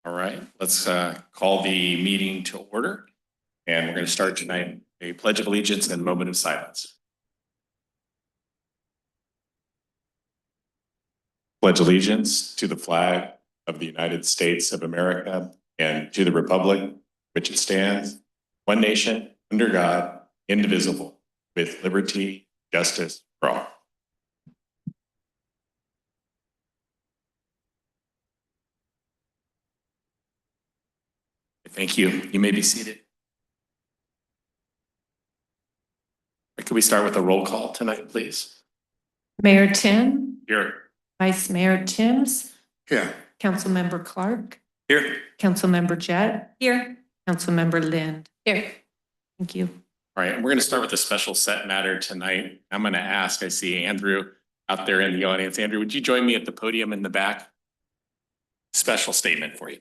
All right, let's call the meeting to order. And we're going to start tonight a pledge of allegiance and a moment of silence. Pledge allegiance to the flag of the United States of America and to the republic which it stands, one nation, under God, indivisible, with liberty, justice for all. Thank you. You may be seated. Could we start with a roll call tonight, please? Mayor Tim, Here. Vice Mayor Timms, Here. Councilmember Clark, Here. Councilmember Jett, here, Councilmember Lind. Here. Thank you. All right, and we're going to start with a special set matter tonight. I'm going to ask, I see Andrew out there in the audience. Andrew, would you join me at the podium in the back? Special statement for you.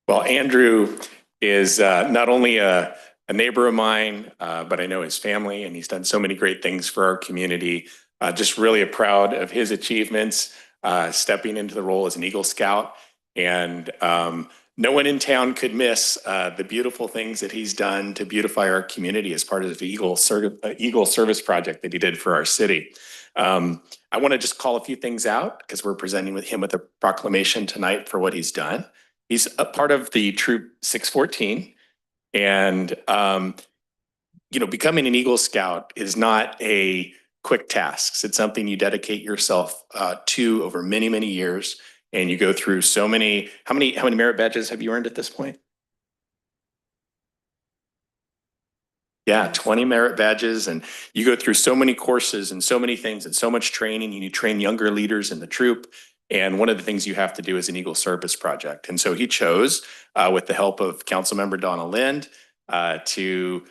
Well, Andrew is not only a neighbor of mine, but I know his family, and he's done so many great things for our community. Just really proud of his achievements, stepping into the role as an Eagle Scout. And no one in town could miss the beautiful things that he's done to beautify our community as part of the Eagle Service Project that he did for our city. I want to just call a few things out because we're presenting with him with a proclamation tonight for what he's done. He's a part of the Troop 614, and becoming an Eagle Scout is not a quick task. It's something you dedicate yourself to over many, many years, and you go through so many. How many merit badges have you earned at this point? Yeah, 20 merit badges, and you go through so many courses and so many things and so much training. You train younger leaders in the troop. And one of the things you have to do is an Eagle Service Project. And so he chose, with the help of Councilmember Donna Lind, to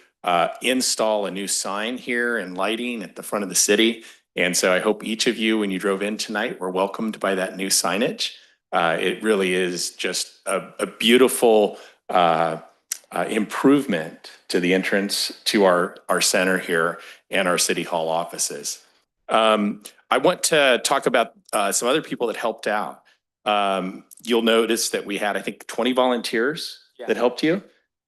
install a new sign here and lighting at the front of the city. And so I hope each of you, when you drove in tonight, were welcomed by that new signage. It really is just a beautiful improvement to the entrance to our center here and our city hall offices. I want to talk about some other people that helped out. You'll notice that we had, I think, 20 volunteers that helped you,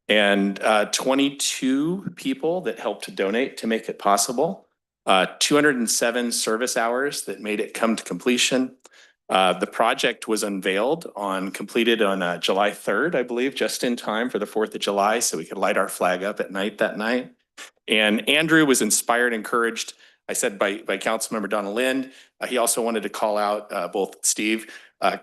and 22 people that helped to donate to make it possible. 207 service hours that made it come to completion. The project was completed on July 3rd, I believe, just in time for the 4th of July, so we could light our flag up at night that night. And Andrew was inspired, encouraged, I said, by Councilmember Donna Lind. He also wanted to call out both Steve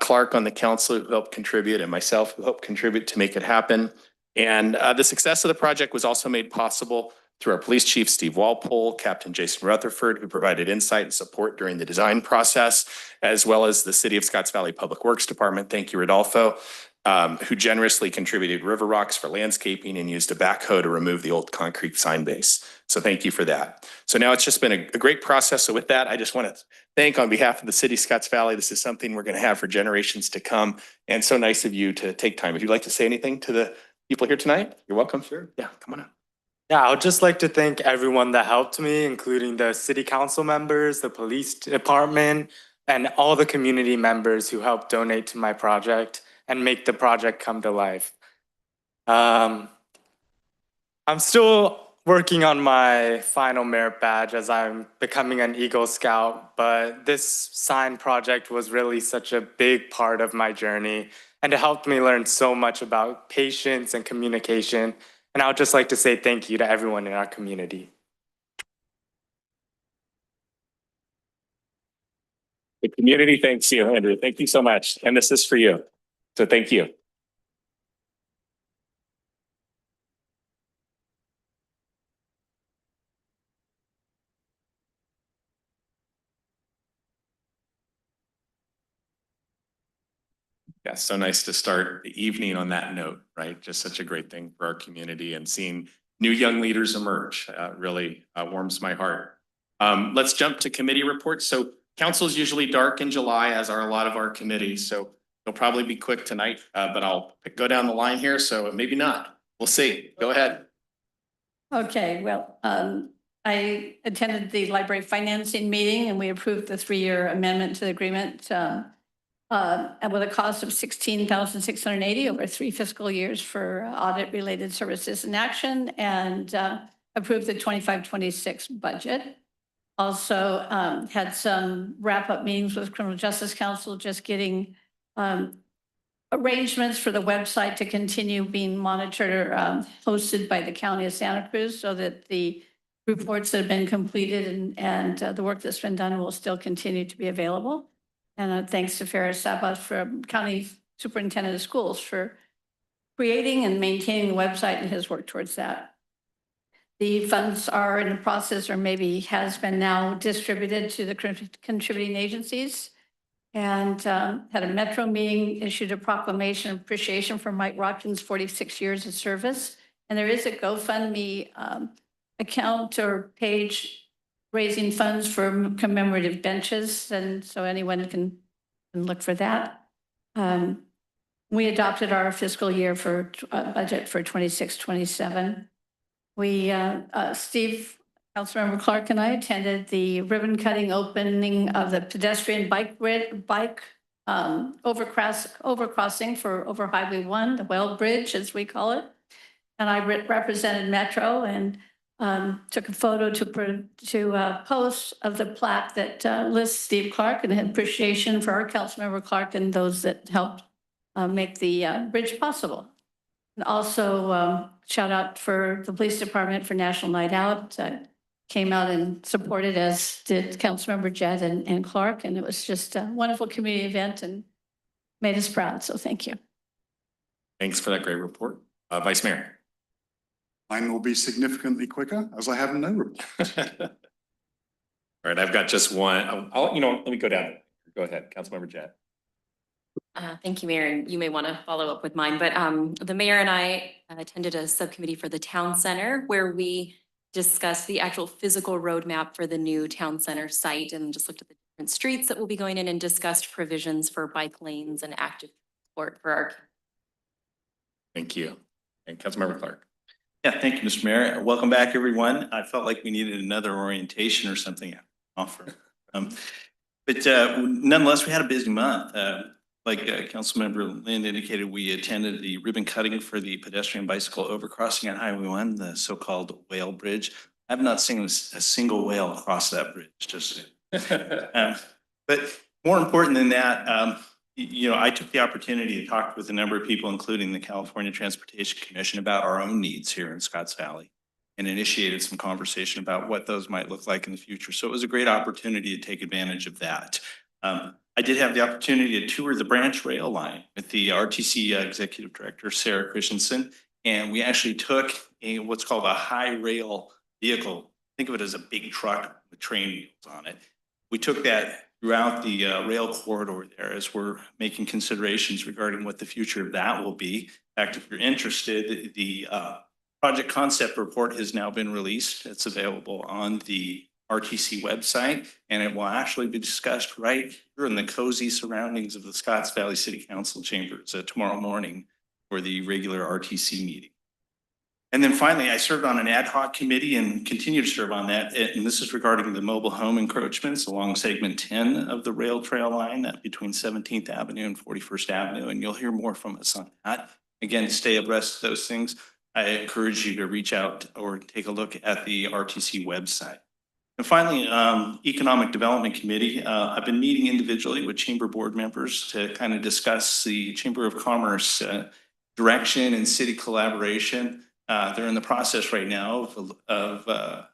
Clark on the council, who helped contribute, and myself, who helped contribute to make it happen. And the success of the project was also made possible through our police chief, Steve Walpole, Captain Jason Rutherford, who provided insight and support during the design process, as well as the City of Scotts Valley Public Works Department. Thank you, Rodolfo, who generously contributed river rocks for landscaping and used a backhoe to remove the old concrete sign base. So thank you for that. So now it's just been a great process. So with that, I just want to thank on behalf of the City of Scotts Valley. This is something we're going to have for generations to come. And so nice of you to take time. If you'd like to say anything to the people here tonight, you're welcome. Sure. Yeah, come on up. Yeah, I would just like to thank everyone that helped me, including the city council members, the police department, and all the community members who helped donate to my project and make the project come to life. I'm still working on my final merit badge as I'm becoming an Eagle Scout, but this sign project was really such a big part of my journey, and it helped me learn so much about patience and communication. And I would just like to say thank you to everyone in our community. The community thanks you, Andrew. Thank you so much. And this is for you. So thank you. Yeah, so nice to start the evening on that note, right? Just such a great thing for our community, and seeing new young leaders emerge really warms my heart. Let's jump to committee reports. So council is usually dark in July, as are a lot of our committees. So It'll probably be quick tonight, but I'll go down the line here, so maybe not. We'll see. Go ahead. Okay, well, I attended the library financing meeting and we approved the 3-year amendment to the agreement and with a cost of $16,680 over 3 fiscal years for audit-related services in action, and approved the 25-26 budget. Also had some wrap-up meetings with Criminal Justice Council, just getting arrangements for the website to continue being monitored or hosted by the County of Santa Cruz, so that the reports that have been completed and the work that's been done will still continue to be available. And thanks to Farah Sabas, from County Superintendent of Schools, for creating and maintaining the website and his work towards that. The funds are in the process, or maybe has been now distributed to the contributing agencies. And had a Metro meeting, issued a proclamation of appreciation for Mike Watkins' 46 years of service. And there is a GoFundMe account or page raising funds for commemorative benches. And so anyone can look for that. We adopted our fiscal year for budget for 26-27. We, Steve, Councilmember Clark and I attended the ribbon cutting opening of the pedestrian bike overcrossing for over Highway 1, the Well Bridge, as we call it. And I represented Metro and took a photo to post of the plaque that lists Steve Clark and had appreciation for our Councilmember Clark and those that helped make the bridge possible. And also shout out for the police department for National Night Out. Came out and supported, as did Councilmember Jett and Clark. And it was just a wonderful community event and made us proud. So thank you. Thanks for that great report. Vice Mayor. Mine will be significantly quicker, as I have no report. All right, I've got just one. Let me go down. Go ahead, Councilmember Jett. Thank you, Mayor. And you may want to follow up with mine, but the mayor and I attended a subcommittee for the town center where we discussed the actual physical roadmap for the new town center site and just looked at the different streets that will be going in and discussed provisions for bike lanes and active transport for our. Thank you. And Councilmember Clark. Yeah, thank you, Mr. Mayor. Welcome back, everyone. I felt like we needed another orientation or something to offer. But nonetheless, we had a busy month. Like Councilmember Lind indicated, we attended the ribbon cutting for the pedestrian bicycle overcrossing on Highway 1, the so-called Whale Bridge. I have not seen a single whale cross that bridge, just but more important than that, I took the opportunity to talk with a number of people, including the California Transportation Commission, about our own needs here in Scotts Valley, and initiated some conversation about what those might look like in the future. So it was a great opportunity to take advantage of that. I did have the opportunity to tour the branch rail line with the RTC Executive Director, Sarah Christensen, and we actually took what's called a high rail vehicle. Think of it as a big truck with train wheels on it. We took that throughout the rail corridor there as we're making considerations regarding what the future of that will be. In fact, if you're interested, the project concept report has now been released. It's available on the RTC website, and it will actually be discussed right here in the cozy surroundings of the Scotts Valley City Council chambers tomorrow morning for the regular RTC meeting. And then finally, I served on an ad hoc committee and continue to serve on that. And this is regarding the mobile home encroachments along segment 10 of the rail trail line between 17th Avenue and 41st Avenue. And you'll hear more from us on that. Again, to stay abreast of those things, I encourage you to reach out or take a look at the RTC website. And finally, Economic Development Committee. I've been meeting individually with chamber board members to kind of discuss the Chamber of Commerce direction and city collaboration. They're in the process right now of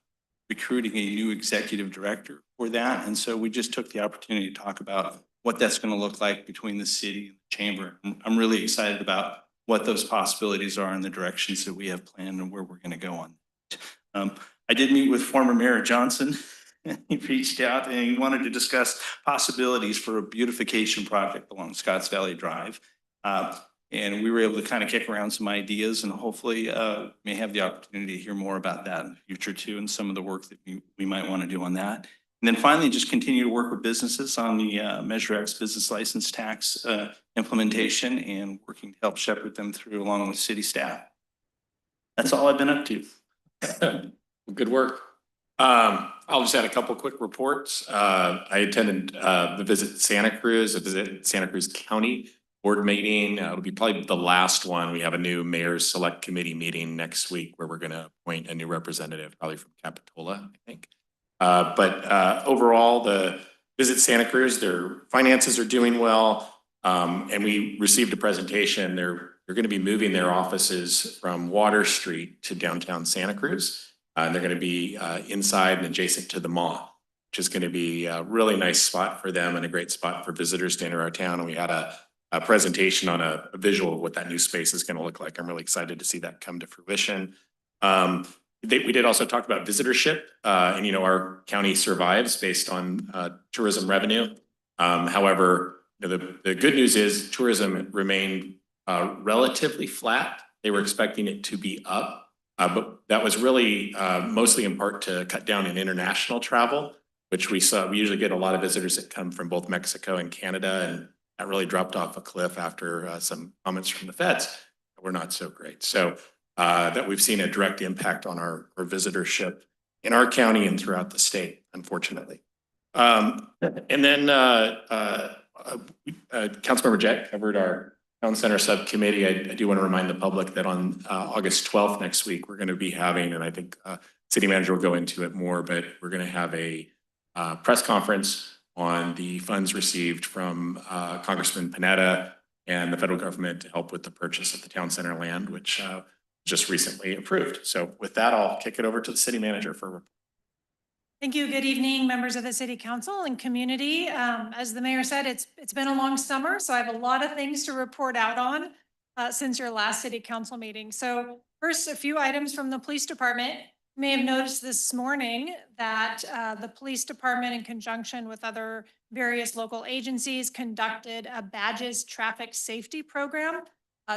recruiting a new executive director for that. And so we just took the opportunity to talk about what that's going to look like between the city and the chamber. I'm really excited about what those possibilities are and the directions that we have planned and where we're going to go on that. I did meet with former Mayor Johnson. He reached out and he wanted to discuss possibilities for a beautification project along Scotts Valley Drive. And we were able to kind of kick around some ideas, and hopefully may have the opportunity to hear more about that in the future too, and some of the work that we might want to do on that. And then finally, just continue to work with businesses on the Measure X business license tax implementation and working to help shepherd them through along with city staff. That's all I've been up to. Good work. I'll just add a couple quick reports. I attended the Visit Santa Cruz, a Visit Santa Cruz County board meeting. It'll be probably the last one. We have a new mayor's select committee meeting next week where we're going to appoint a new representative, probably from Capitola, I think. But overall, the Visit Santa Cruz, their finances are doing well. And we received a presentation. They're going to be moving their offices from Water Street to downtown Santa Cruz. And they're going to be inside and adjacent to the mall, which is going to be a really nice spot for them and a great spot for visitors to enter our town. And we had a presentation on a visual of what that new space is going to look like. I'm really excited to see that come to fruition. We did also talk about visitorship, and our county survives based on tourism revenue. However, the good news is tourism remained relatively flat. They were expecting it to be up. But that was really mostly in part to cut down in international travel, which we saw. We usually get a lot of visitors that come from both Mexico and Canada, and that really dropped off a cliff after some comments from the feds that were not so great. So that we've seen a direct impact on our visitorship in our county and throughout the state, unfortunately. And then Councilmember Jett covered our Town Center Subcommittee. I do want to remind the public that on August 12th next week, we're going to be having, and I think City Manager will go into it more, but we're going to have a press conference on the funds received from Congressman Panetta and the federal government to help with the purchase of the Town Center land, which just recently approved. So with that, I'll kick it over to the City Manager for a report. Thank you. Good evening, members of the City Council and community. As the mayor said, it's been a long summer, so I have a lot of things to report out on since your last City Council meeting. So first, a few items from the police department. You may have noticed this morning that the police department, in conjunction with other various local agencies, conducted a badges traffic safety program.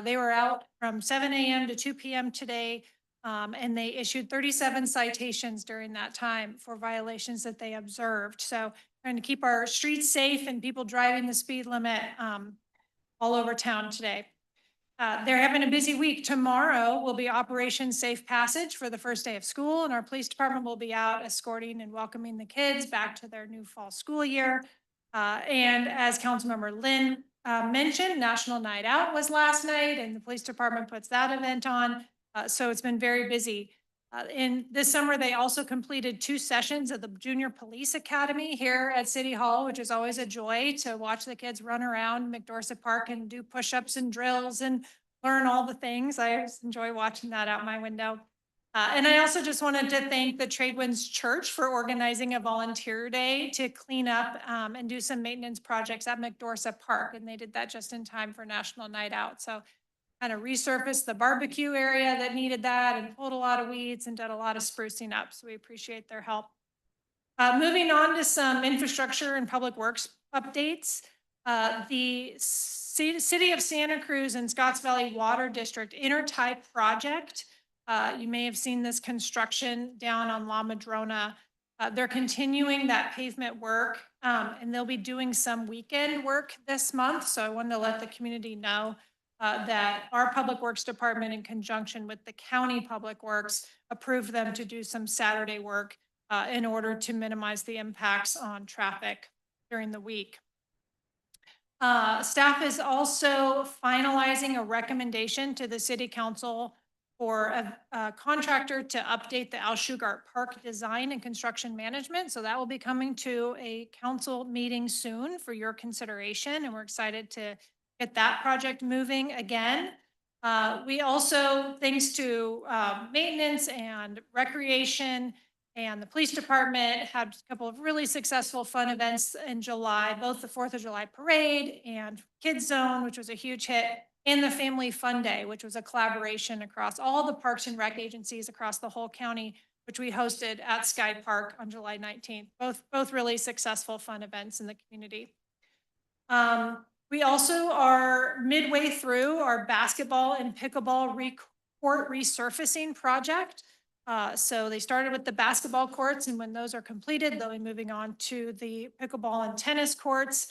They were out from 7 a.m. to 2 p.m. today. And they issued 37 citations during that time for violations that they observed. So trying to keep our streets safe and people driving the speed limit all over town today. They're having a busy week. Tomorrow will be Operation Safe Passage for the first day of school, and our police department will be out escorting and welcoming the kids back to their new fall school year. And as Councilmember Lynn mentioned, National Night Out was last night, and the police department puts that event on. So it's been very busy. In this summer, they also completed 2 sessions of the Junior Police Academy here at City Hall, which is always a joy to watch the kids run around McDorset Park and do push-ups and drills and learn all the things. I always enjoy watching that out my window. And I also just wanted to thank the Tradewinds Church for organizing a volunteer day to clean up and do some maintenance projects at McDorset Park. And they did that just in time for National Night Out. So kind of resurfaced the barbecue area that needed that and pulled a lot of weeds and did a lot of sprucing up. So we appreciate their help. Moving on to some infrastructure and public works updates. The City of Santa Cruz and Scotts Valley Water District Intertie project. You may have seen this construction down on La Madrona. They're continuing that pavement work and they'll be doing some weekend work this month. So I wanted to let the community know that our Public Works Department, in conjunction with the County Public Works, approved them to do some Saturday work in order to minimize the impacts on traffic during the week. Staff is also finalizing a recommendation to the City Council for a contractor to update the Al Shugart Park design and construction management. So that will be coming to a council meeting soon for your consideration, and we're excited to get that project moving again. We also, thanks to maintenance and recreation and the police department, had a couple of really successful fun events in July, both the 4th of July parade and Kids Zone, which was a huge hit, and the Family Fun Day, which was a collaboration across all the parks and rec agencies across the whole county, which we hosted at Sky Park on July 19th. Both really successful fun events in the community. We also are midway through our basketball and pickleball court resurfacing project. So they started with the basketball courts, and when those are completed, they'll be moving on to the pickleball and tennis courts.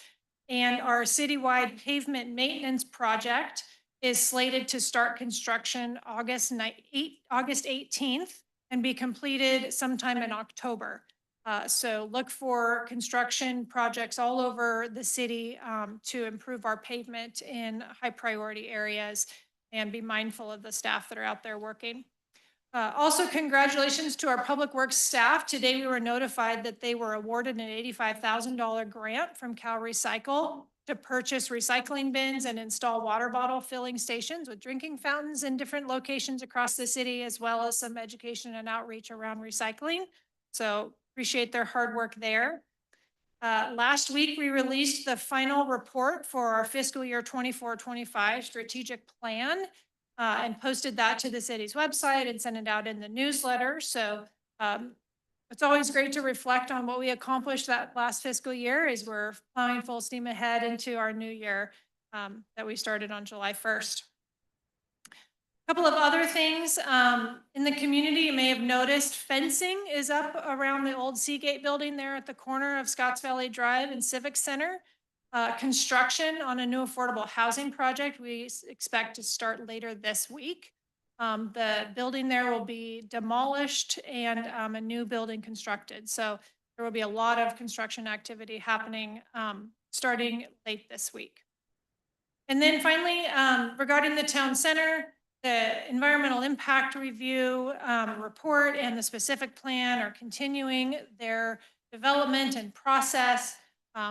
And our citywide pavement maintenance project is slated to start construction August 18th and be completed sometime in October. So look for construction projects all over the city to improve our pavement in high priority areas, and be mindful of the staff that are out there working. Also, congratulations to our Public Works staff. Today, we were notified that they were awarded an $85,000 grant from Cal Recycle to purchase recycling bins and install water bottle filling stations with drinking fountains in different locations across the city, as well as some education and outreach around recycling. So appreciate their hard work there. Last week, we released the final report for our fiscal year 24-25 strategic plan. And posted that to the city's website and sent it out in the newsletter. So it's always great to reflect on what we accomplished that last fiscal year as we're plowing full steam ahead into our new year that we started on July 1st. A couple of other things in the community, you may have noticed fencing is up around the old Seagate building there at the corner of Scotts Valley Drive and Civic Center. Construction on a new affordable housing project we expect to start later this week. The building there will be demolished and a new building constructed. So there will be a lot of construction activity happening starting late this week. And then finally, regarding the town center, the environmental impact review report and the specific plan are continuing their development and process.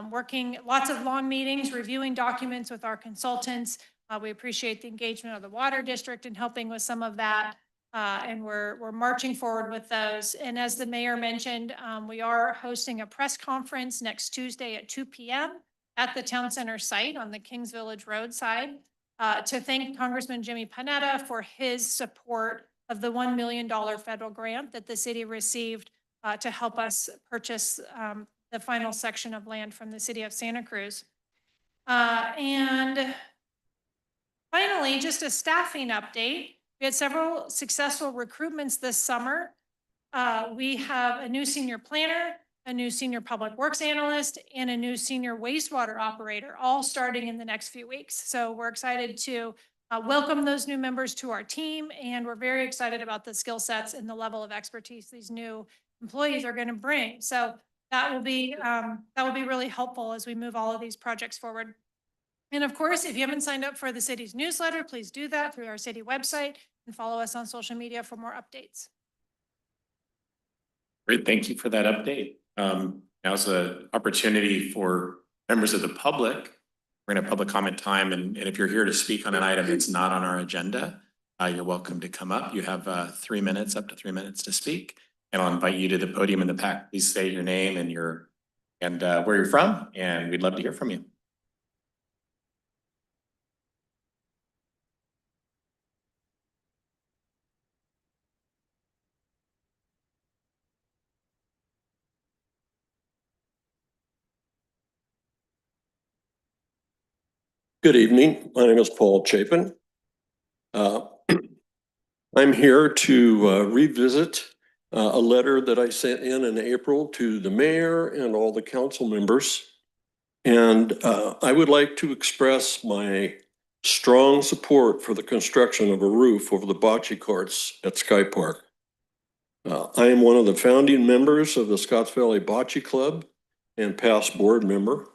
Working lots of long meetings, reviewing documents with our consultants. We appreciate the engagement of the Water District in helping with some of that. And we're marching forward with those. And as the mayor mentioned, we are hosting a press conference next Tuesday at 2 p.m. at the town center site on the Kings Village Road side to thank Congressman Jimmy Panetta for his support of the $1 million federal grant that the city received to help us purchase the final section of land from the city of Santa Cruz. And finally, just a staffing update. We had several successful recruitments this summer. We have a new senior planner, a new senior public works analyst, and a new senior wastewater operator, all starting in the next few weeks. So we're excited to welcome those new members to our team, and we're very excited about the skill sets and the level of expertise these new employees are going to bring. So that will be really helpful as we move all of these projects forward. And of course, if you haven't signed up for the city's newsletter, please do that through our city website and follow us on social media for more updates. Great, thank you for that update. Now's an opportunity for members of the public. We're going to have public comment time, and if you're here to speak on an item that's not on our agenda, you're welcome to come up. You have 3 minutes, up to 3 minutes to speak. And I'll invite you to the podium in the back. Please say your name and where you're from, and we'd love to hear from you. Good evening. My name is Paul Chapin. I'm here to revisit a letter that I sent in April to the mayor and all the council members. And I would like to express my strong support for the construction of a roof over the bocce courts at Sky Park. I am one of the founding members of the Scotts Valley Bocce Club and past board member.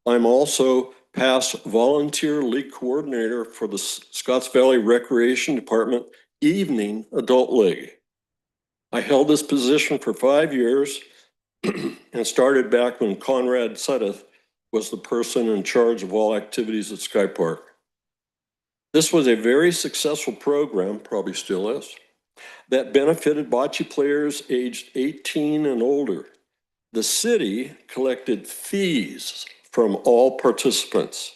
I'm also past volunteer league coordinator for the Scotts Valley Recreation Department Evening Adult League. I held this position for 5 years and started back when Conrad Suddeth was the person in charge of all activities at Sky Park. This was a very successful program, probably still is, that benefited bocce players aged 18 and older. The city collected fees from all participants.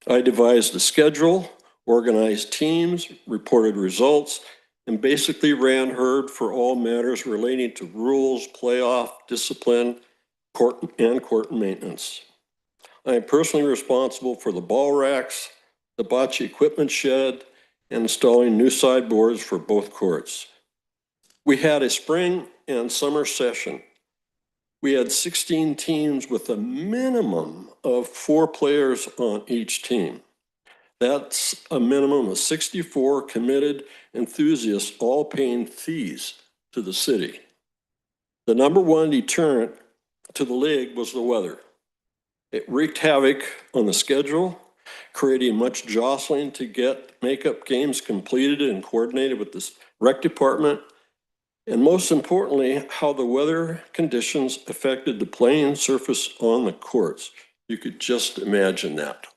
I devised a schedule, organized teams, reported results, and basically ran herd for all matters relating to rules, playoff, discipline, court maintenance. I am personally responsible for the ball racks, the bocce equipment shed, and installing new sideboards for both courts. We had a spring and summer session. We had 16 teams with a minimum of 4 players on each team. That's a minimum of 64 committed enthusiasts, all paying fees to the city. The number one deterrent to the league was the weather. It wreaked havoc on the schedule, creating much jostling to get makeup games completed and coordinated with the rec department. And most importantly, how the weather conditions affected the playing surface on the courts. You could just imagine that.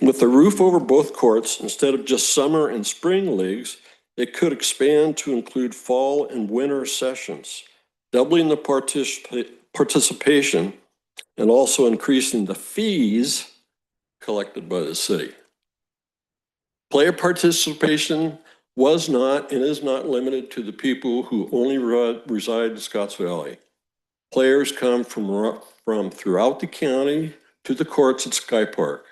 With the roof over both courts, instead of just summer and spring leagues, it could expand to include fall and winter sessions, doubling the participation and also increasing the fees collected by the city. Player participation was not and is not limited to the people who only reside in Scotts Valley. Players come from throughout the county to the courts at Sky Park.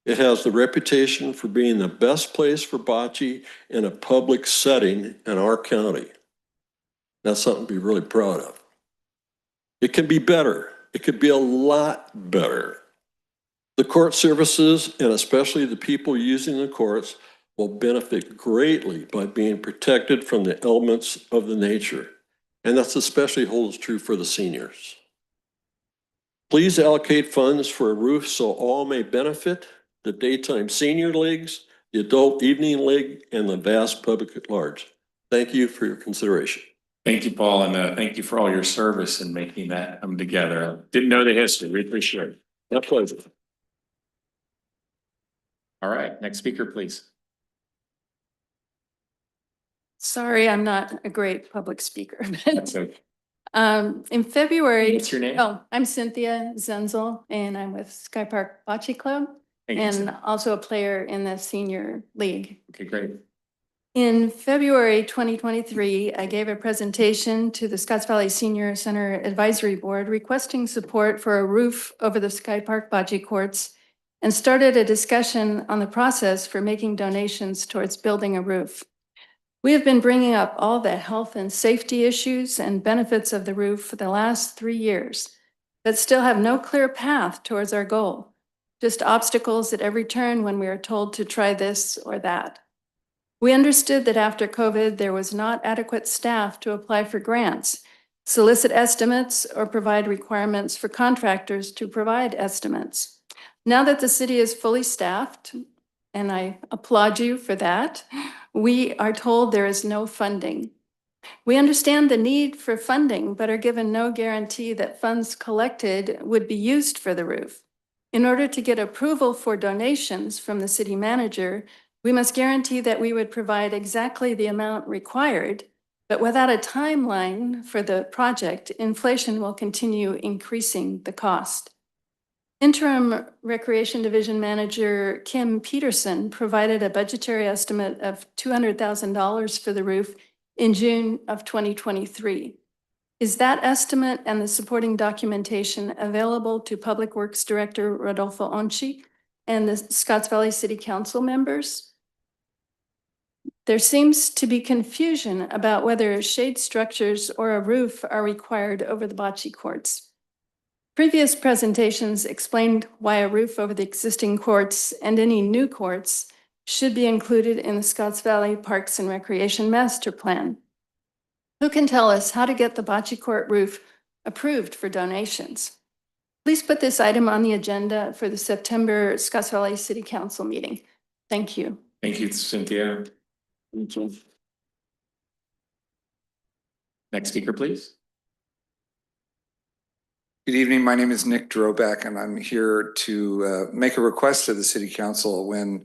It has the reputation for being the best place for bocce in a public setting in our county. That's something to be really proud of. It can be better. It could be a lot better. The court services, and especially the people using the courts, will benefit greatly by being protected from the elements of the nature. And that's especially holds true for the seniors. Please allocate funds for a roof so all may benefit: the daytime senior leagues, the adult evening league, and the vast public at large. Thank you for your consideration. Thank you, Paul, and thank you for all your service in making that come together. Didn't know the history. We appreciate it. My pleasure. All right, next speaker, please. Sorry, I'm not a great public speaker. That's okay. In February. What's your name? Oh, I'm Cynthia Zenzel, and I'm with Sky Park Bocce Club Thank you, and Cynthia. also a player in the senior league. Okay, great. In February 2023, I gave a presentation to the Scotts Valley Senior Center Advisory Board requesting support for a roof over the Sky Park bocce courts and started a discussion on the process for making donations towards building a roof. We have been bringing up all the health and safety issues and benefits of the roof for the last 3 years, but still have no clear path towards our goal. Just obstacles at every turn when we are told to try this or that. We understood that after COVID, there was not adequate staff to apply for grants, solicit estimates, or provide requirements for contractors to provide estimates. Now that the city is fully staffed, and I applaud you for that, we are told there is no funding. We understand the need for funding, but are given no guarantee that funds collected would be used for the roof. In order to get approval for donations from the city manager, we must guarantee that we would provide exactly the amount required, but without a timeline for the project, inflation will continue increasing the cost. Interim Recreation Division Manager Kim Peterson provided a budgetary estimate of $200,000 for the roof in June of 2023. Is that estimate and the supporting documentation available to Public Works Director Rodolfo Onchi and the Scotts Valley City Council members? There seems to be confusion about whether shade structures or a roof are required over the bocce courts. Previous presentations explained why a roof over the existing courts and any new courts should be included in the Scotts Valley Parks and Recreation Master Plan. Who can tell us how to get the bocce court roof approved for donations? Please put this item on the agenda for the September Scotts Valley City Council meeting. Thank you. Thank you, Cynthia. Thank you. Next speaker, please. Good evening. My name is Nick Droback, and I'm here to make a request to the City Council. When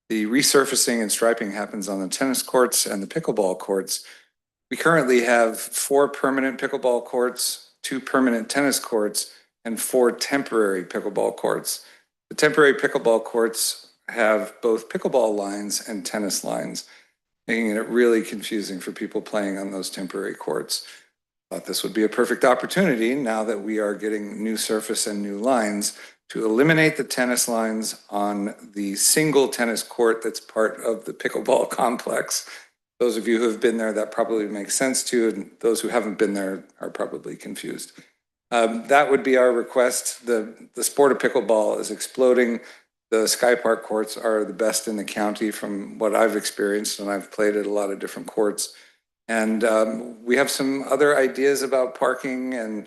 the resurfacing and striping happens on the tennis courts and the pickleball courts, we currently have 4 permanent pickleball courts, 2 permanent tennis courts, and 4 temporary pickleball courts. The temporary pickleball courts have both pickleball lines and tennis lines, making it really confusing for people playing on those temporary courts. Thought this would be a perfect opportunity, now that we are getting new surface and new lines, to eliminate the tennis lines on the single tennis court that's part of the pickleball complex. those of you who have been there, that probably makes sense to you, and those who haven't been there are probably confused. That would be our request. The sport of pickleball is exploding. The Sky Park courts are the best in the county from what I've experienced, and I've played at a lot of different courts. And we have some other ideas about parking and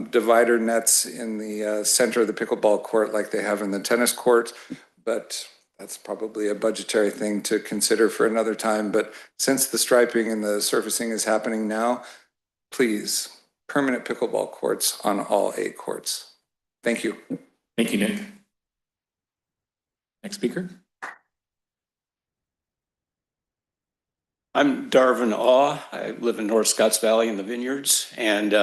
divider nets in the center of the pickleball court like they have in the tennis court, but that's probably a budgetary thing to consider for another time. But since the striping and the surfacing is happening now, please, permanent pickleball courts on all 8 courts. Thank you. Thank you, Nick. Next speaker. I'm Darvin Awe. I live in North Scotts Valley in the Vineyards, and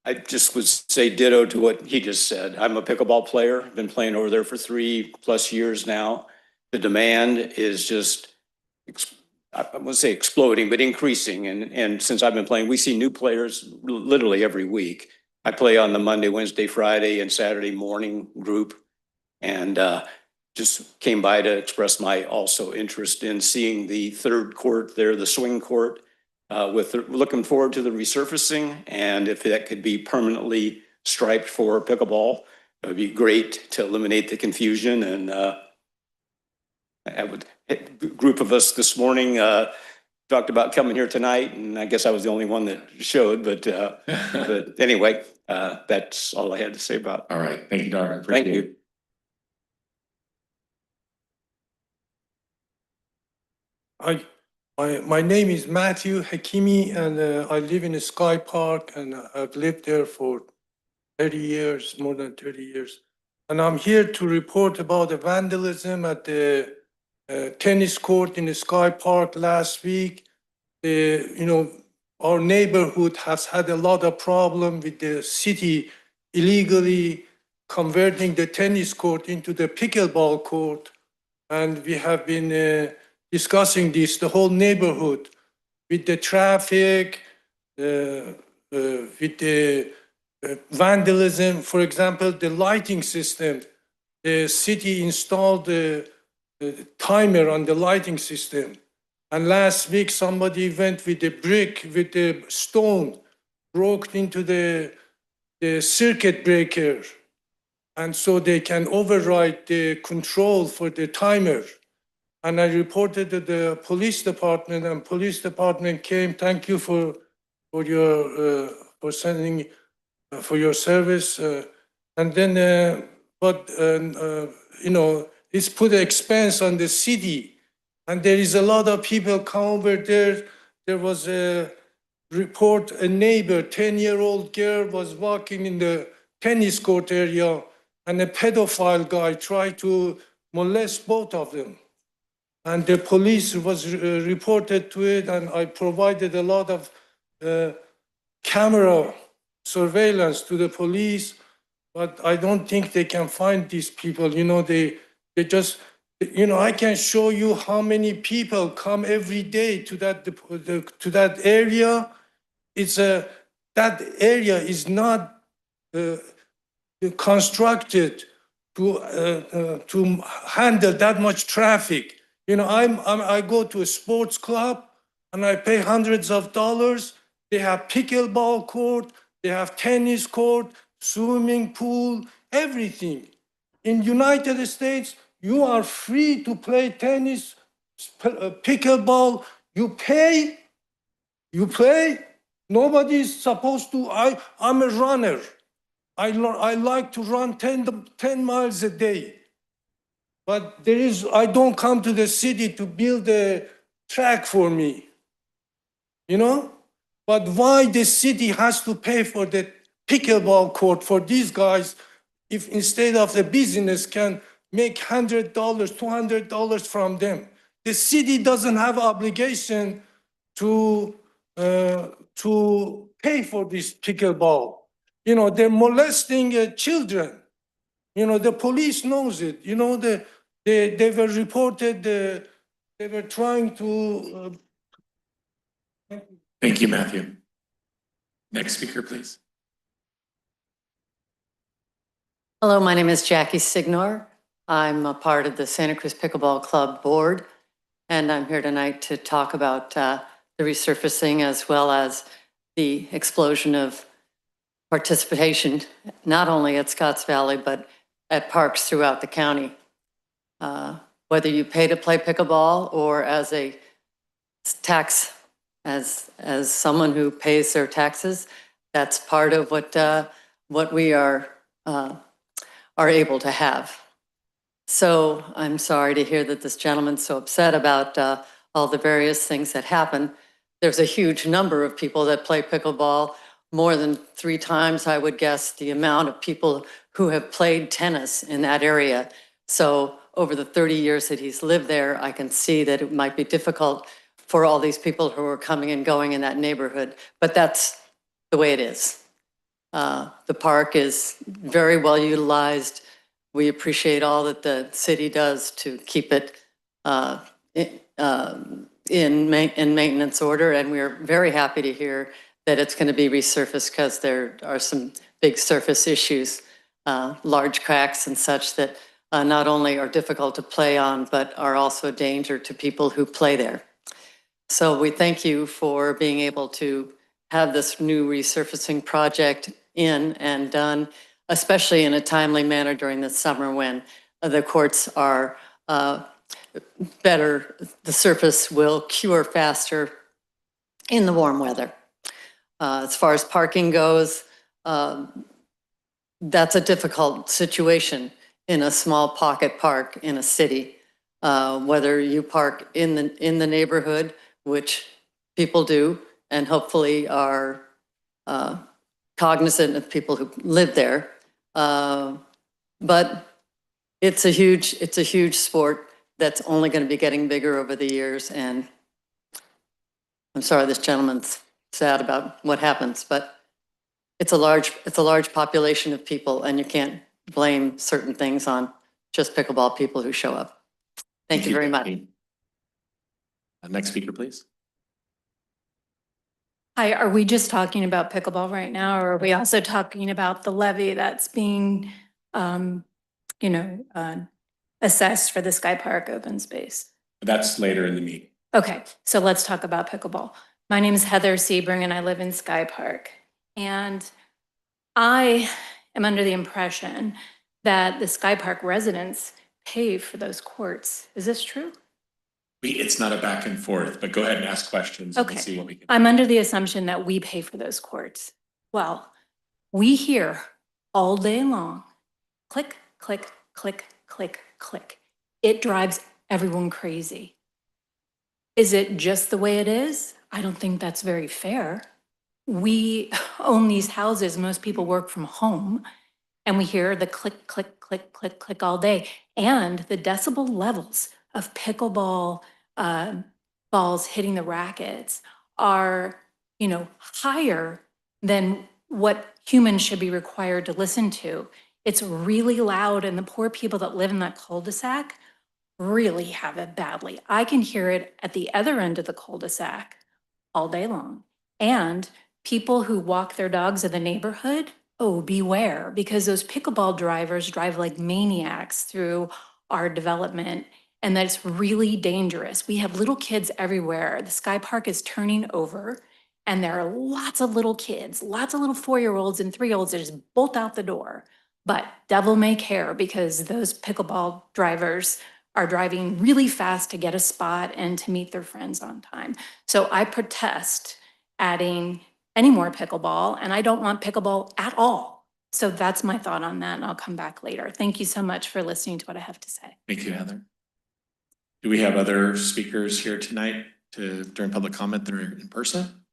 I just would say ditto to what he just said. I'm a pickleball player, been playing over there for 3+ years now. The demand is just, I wouldn't say exploding, but increasing. And since I've been playing, we see new players literally every week. I play on the Monday, Wednesday, Friday, and Saturday morning group, and just came by to express my also interest in seeing the 3rd court there, the swing court. Looking forward to the resurfacing, and if that could be permanently striped for pickleball, it would be great to eliminate the confusion. And a group of us this morning talked about coming here tonight, and I guess I was the only one that showed. But anyway, that's all I had to say about it. All right. Thank you, Darvin. Thank you. My name is Matthew Hakimi, and I live in Sky Park, and I've lived there for 30 years, more than 30 years. And I'm here to report about the vandalism at the tennis court in the Sky Park last week. Our neighborhood has had a lot of problem with the city illegally converting the tennis court into the pickleball court. And we have been discussing this, the whole neighborhood, with the traffic, with the vandalism. For example, the lighting system, the city installed the timer on the lighting system. And last week, somebody went with the brick, with the stone, broke into the circuit breaker. And so they can override the control for the timer. And I reported to the police department, and police department came. Thank you for your sending for your service. And then, it's put expense on the city, and there is a lot of people come over there. There was a report, a neighbor, 10-year-old girl was walking in the tennis court area, and a pedophile guy tried to molest both of them. And the police was reported to it, and I provided a lot of camera surveillance to the police, but I don't think they can find these people. They just, I can show you how many people come every day to that area. That area is not constructed to handle that much traffic. I go to a sports club and I pay hundreds of dollars. They have pickleball court, they have tennis court, swimming pool, everything. In United States, you are free to play tennis, pickleball. You pay, you play. Nobody is supposed to. I'm a runner. I like to run 10 miles a day. But I don't come to the city to build a track for me, But why the city has to pay for the pickleball court for these guys if instead of the business can make $100, $200 from them? The city doesn't have obligation to pay for this pickleball. They're molesting children. The police knows it. They were reported, they were trying to. Thank you, Matthew. Next speaker, please. Hello, my name is Jackie Signor. I'm a part of the Santa Cruz Pickleball Club board. And I'm here tonight to talk about the resurfacing as well as the explosion of participation, not only at Scotts Valley, but at parks throughout the county. Whether you pay to play pickleball or as a tax, as someone who pays their taxes, that's part of what we are able to have. So I'm sorry to hear that this gentleman's so upset about all the various things that happen. There's a huge number of people that play pickleball, more than 3 times, I would guess, the amount of people who have played tennis in that area. So over the 30 years that he's lived there, I can see that it might be difficult for all these people who are coming and going in that neighborhood, but that's the way it is. The park is very well utilized. We appreciate all that the city does to keep it in maintenance order, and we're very happy to hear that it's going to be resurfaced because there are some big surface issues, large cracks and such that not only are difficult to play on, but are also a danger to people who play there. So we thank you for being able to have this new resurfacing project in and done, especially in a timely manner during the summer when the courts are better. The surface will cure faster in the warm weather. As far as parking goes, that's a difficult situation in a small pocket park in a city. Whether you park in the neighborhood, which people do, and hopefully are cognizant of people who live there. But it's a huge sport that's only going to be getting bigger over the years. And I'm sorry this gentleman's sad about what happens, but it's a large population of people, and you can't blame certain things on just pickleball people who show up. Thank you very much. Next speaker, please. Hi, are we just talking about pickleball right now, or are we also talking about the levy that's being, assessed for the Sky Park open space? That's later in the meeting. Okay, so let's talk about pickleball. My name is Heather Sebring and I live in Sky Park. And I am under the impression that the Sky Park residents pay for those courts. Is this true? It's not a back and forth, but go ahead and ask questions. And Okay. we'll see what we can. I'm under the assumption that we pay for those courts. Well, we hear all day long, click, click, click, click, click. It drives everyone crazy. Is it just the way it is? I don't think that's very fair. We own these houses, most people work from home, and we hear the click, click, click, click, click all day. And the decibel levels of pickleball balls hitting the rackets are, higher than what humans should be required to listen to. It's really loud, and the poor people that live in that cul-de-sac really have it badly. I can hear it at the other end of the cul-de-sac all day long. And people who walk their dogs in the neighborhood, oh, beware, because those pickleball drivers drive like maniacs through our development, and that's really dangerous. We have little kids everywhere. The Sky Park is turning over, and there are lots of little kids, lots of little 4-year-olds and 3-year-olds that just bolt out the door. But devil may care, because those pickleball drivers are driving really fast to get a spot and to meet their friends on time. So I protest adding any more pickleball, and I don't want pickleball at all. So that's my thought on that, and I'll come back later. Thank you so much for listening to what I have to say. Thank you, Heather. Do we have other speakers here tonight during public comment that are in person?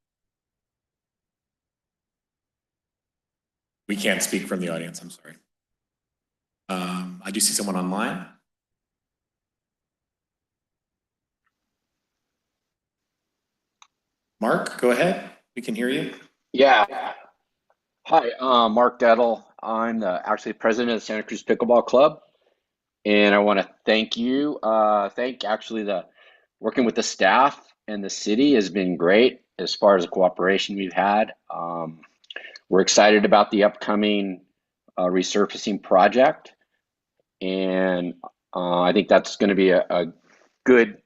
We can't speak from the audience, I'm sorry. I do see someone online. Mark, go ahead. We can hear you. Yeah. Hi, Mark Dettel. I'm actually president of Santa Cruz Pickleball Club. And I want to thank you. Working with the staff and the city has been great as far as the cooperation we've had. We're excited about the upcoming resurfacing project. And I think that's going to be a good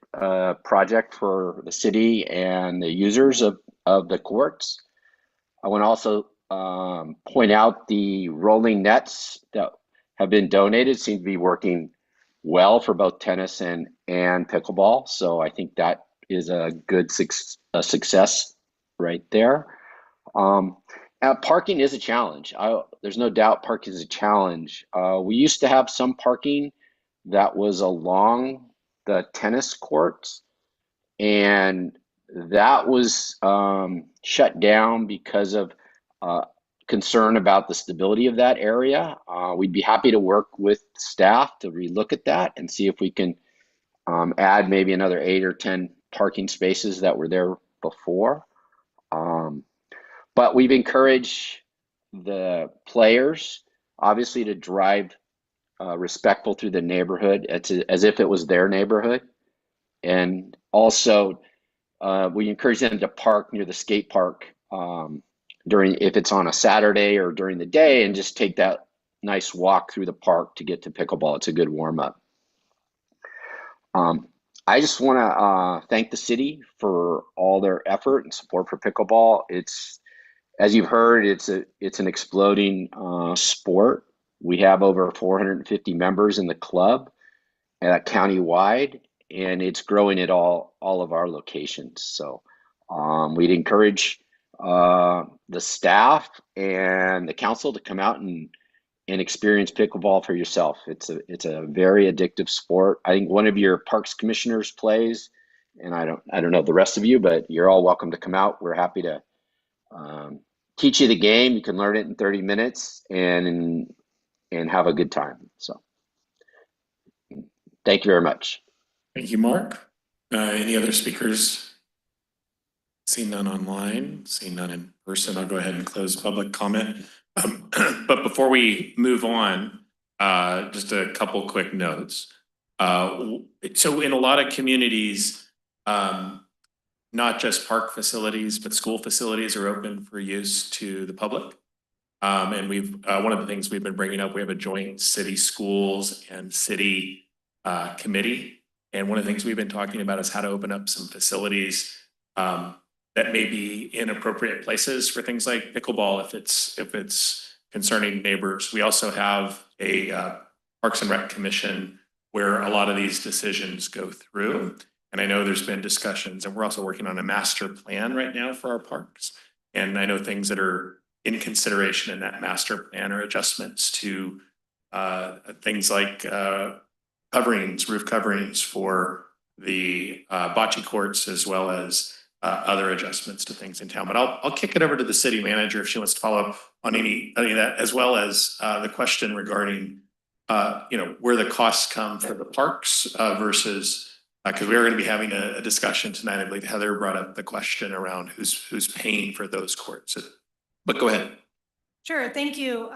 project for the city and the users of the courts. I want to also point out the rolling nets that have been donated seem to be working well for both tennis and pickleball. So I think that is a good success right there. Parking is a challenge. There's no doubt parking is a challenge. We used to have some parking that was along the tennis courts, and that was shut down because of concern about the stability of that area. We'd be happy to work with staff to relook at that and see if we can add maybe another 8 or 10 parking spaces that were there before. But we've encouraged the players, obviously, to drive respectful through the neighborhood as if it was their neighborhood. And also, we encourage them to park near the skate park if it's on a Saturday or during the day, and just take that nice walk through the park to get to pickleball. It's a good warm up. I just want to thank the city for all their effort and support for pickleball. It's, as you've heard, it's an exploding sport. We have over 450 members in the club countywide, and it's growing at all of our locations. So we'd encourage the staff and the council to come out and experience pickleball for yourself. It's a very addictive sport. I think one of your parks commissioners plays, and I don't know the rest of you, but you're all welcome to come out. We're happy to teach you the game. You can learn it in 30 minutes and have a good time. So thank you very much. Thank you, Mark. Any other speakers? Seeing none online, seeing none in person, I'll go ahead and close public comment. But before we move on, just a couple quick notes. So in a lot of communities, not just park facilities, but school facilities are open for use to the public. And one of the things we've been bringing up, we have a joint city schools and city committee. And one of the things we've been talking about is how to open up some facilities that may be in appropriate places for things like pickleball if it's concerning neighbors. We also have a Parks and Rec Commission where a lot of these decisions go through. And I know there's been discussions, and we're also working on a master plan right now for our parks. And I know things that are in consideration in that master plan are adjustments to things like roof coverings for the bocce courts, as well as other adjustments to things in town. But I'll kick it over to the city manager if she wants to follow up on any of that, as well as the question regarding where the costs come for the parks versus because we are going to be having a discussion tonight. I believe Heather brought up the question around who's paying for those courts. But go ahead. Sure, thank you.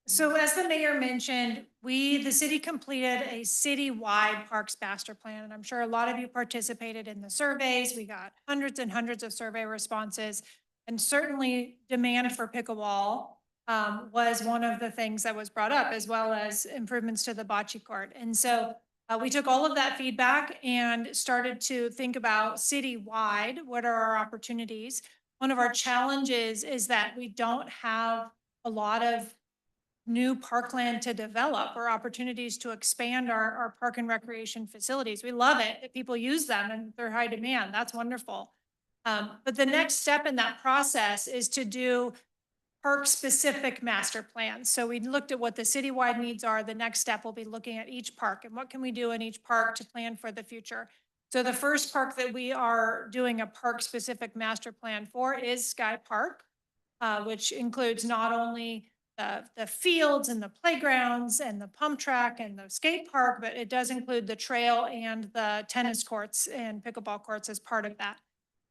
So as the mayor mentioned, the city completed a citywide parks master plan, and I'm sure a lot of you participated in the surveys. We got hundreds and hundreds of survey responses, and certainly demand for pickleball was one of the things that was brought up, as well as improvements to the bocce court. And so we took all of that feedback and started to think about citywide, what are our opportunities? One of our challenges is that we don't have a lot of new parkland to develop or opportunities to expand our park and recreation facilities. We love it if people use them and they're high demand. That's wonderful. But the next step in that process is to do park-specific master plans. So we looked at what the citywide needs are. The next step will be looking at each park and what can we do in each park to plan for the future. So the first park that we are doing a park-specific master plan for is Sky Park, which includes not only the fields and the playgrounds and the pump track and the skate park, but it does include the trail and the tennis courts and pickleball courts as part of that.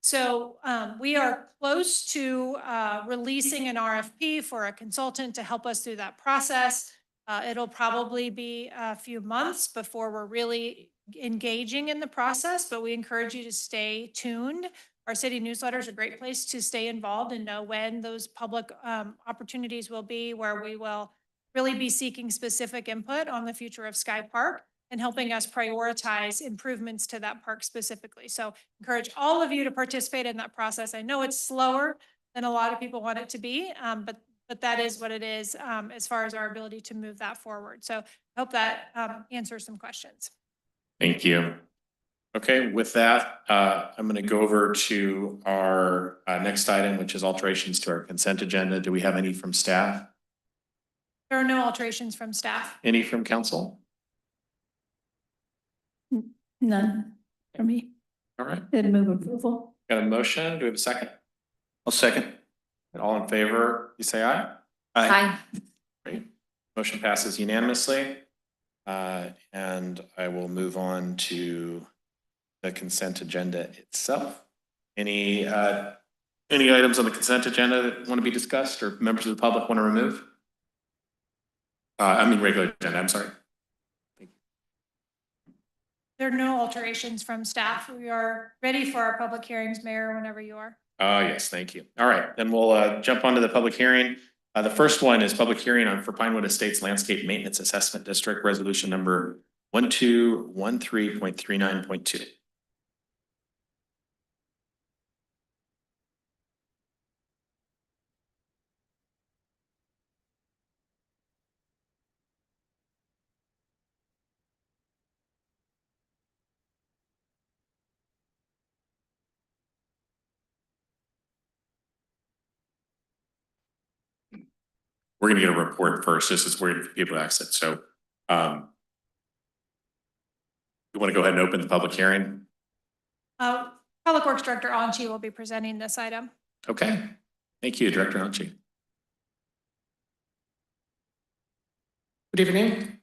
So we are close to releasing an RFP for a consultant to help us through that process. It'll probably be a few months before we're really engaging in the process, but we encourage you to stay tuned. Our city newsletter is a great place to stay involved and know when those public opportunities will be, where we will really be seeking specific input on the future of Sky Park. and helping us prioritize improvements to that park specifically. So encourage all of you to participate in that process. I know it's slower than a lot of people want it to be, but that is what it is as far as our ability to move that forward. So I hope that answers some questions. Thank you. Okay, with that, I'm going to go over to our next item, which is alterations to our consent agenda. Do we have any from staff? There are no alterations from staff. Any from council? None for me. All right, Then move approval. got a motion. Do we have a second? I'll second. And all in favor, you say aye. Hi. Great. Motion passes unanimously. And I will move on to the consent agenda itself. Any items on the consent agenda that want to be discussed or members of the public want to remove? Regular agenda, I'm sorry. There are no alterations from staff. We are ready for our public hearings, Mayor, whenever you are. Yes, thank you. All right, then we'll jump onto the public hearing. The first one is public hearing for Pinewood Estates Landscape Maintenance Assessment District Resolution number 1213.39.2. We're going to get a report first. This is where people exit. So you want to go ahead and open the public hearing? Public Works Director Anchi will be presenting this item. Okay. Thank you, Director Anchi. Good evening.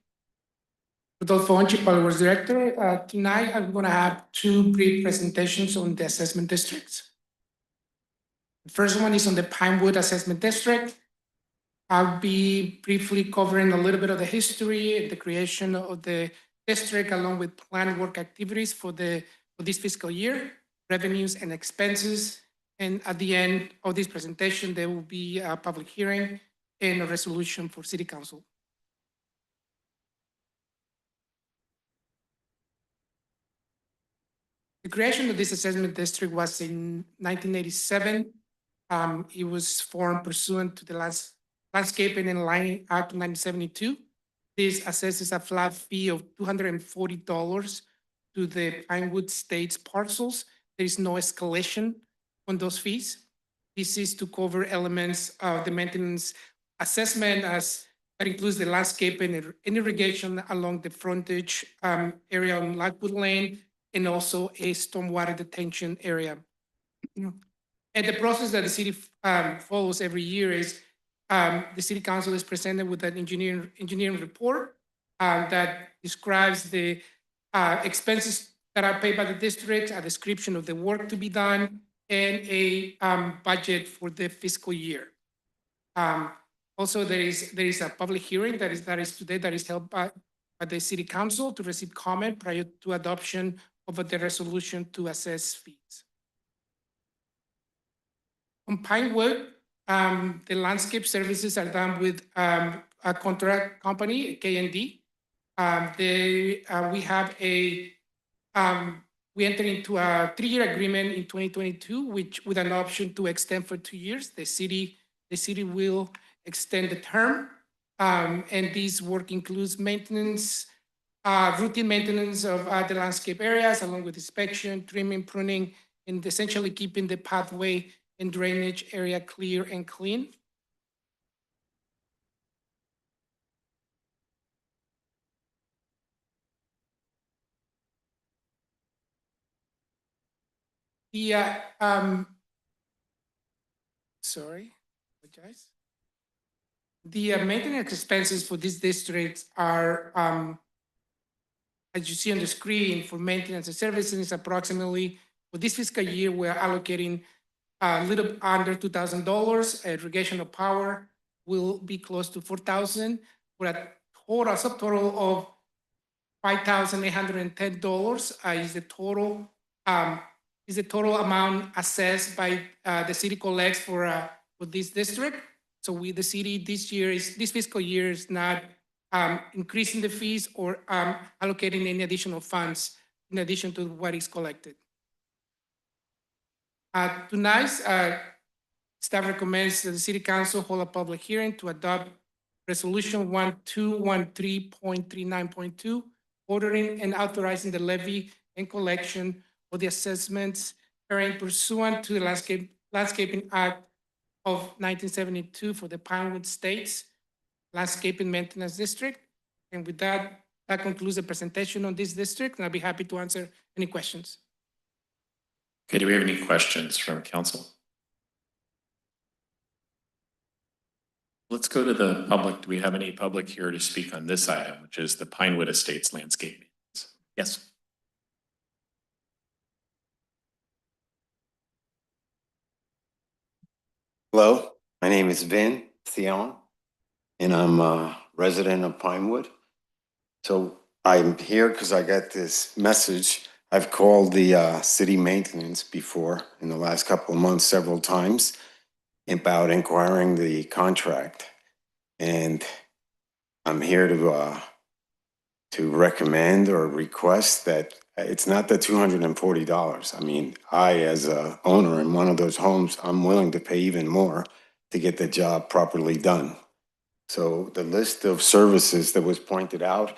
Rodolfo Anchi, Public Works Director. Tonight, I'm going to have two brief presentations on the assessment districts. The first one is on the Pinewood Assessment District. I'll be briefly covering a little bit of the history, the creation of the district, along with planned work activities for this fiscal year, revenues and expenses. And at the end of this presentation, there will be a public hearing and a resolution for City Council. The creation of this assessment district was in 1987. It was formed pursuant to the Landscaping and Lighting Act of 1972. This assesses a flat fee of $240 to the Pinewood Estates parcels. There is no escalation on those fees. This is to cover elements of the maintenance assessment that includes the landscaping and irrigation along the frontage area on Lockwood Lane, and also a stormwater detention area. And the process that the city follows every year is the City Council is presented with an engineering report that describes the expenses that are paid by the district, a description of the work to be done, and a budget for the fiscal year. Also, there is a public hearing that is today that is held by the City Council to receive comment prior to adoption of the resolution to assess fees. On Pinewood, the landscape services are done with a contract company, K&D. We entered into a 3-year agreement in 2022, with an option to extend for 2 years. The city will extend the term, and this work includes maintenance, routine maintenance of the landscape areas, along with inspection, trimming, pruning, and essentially keeping the pathway and drainage area clear and clean. Apologize. The maintenance expenses for this district are, as you see on the screen, for maintenance and services, is approximately, for this fiscal year, we're allocating a little under $2,000. Irrigation of power will be close to $4,000, for a subtotal of $5,810 is the total amount assessed by the city collects for this district. So the city this fiscal year is not increasing the fees or allocating any additional funds in addition to what is collected. Tonight, staff recommends that the City Council hold a public hearing to adopt Resolution 1213.39.2, ordering and authorizing the levy and collection of the assessments carried pursuant to the Landscaping Act of 1972 for the Pinewood Estates Landscaping Maintenance District. And with that, that concludes the presentation on this district, and I'll be happy to answer any questions. Okay, do we have any questions from council? Let's go to the public. Do we have any public here to speak on this item, which is the Pinewood Estates landscape? Yes. Hello, my name is Vin Theon, and I'm a resident of Pinewood. So I'm here because I got this message. I've called the city maintenance before in the last couple of months several times about inquiring the contract. And I'm here to recommend or request that it's not the $240. I mean, I, as a owner in one of those homes, I'm willing to pay even more to get the job properly done. So the list of services that was pointed out,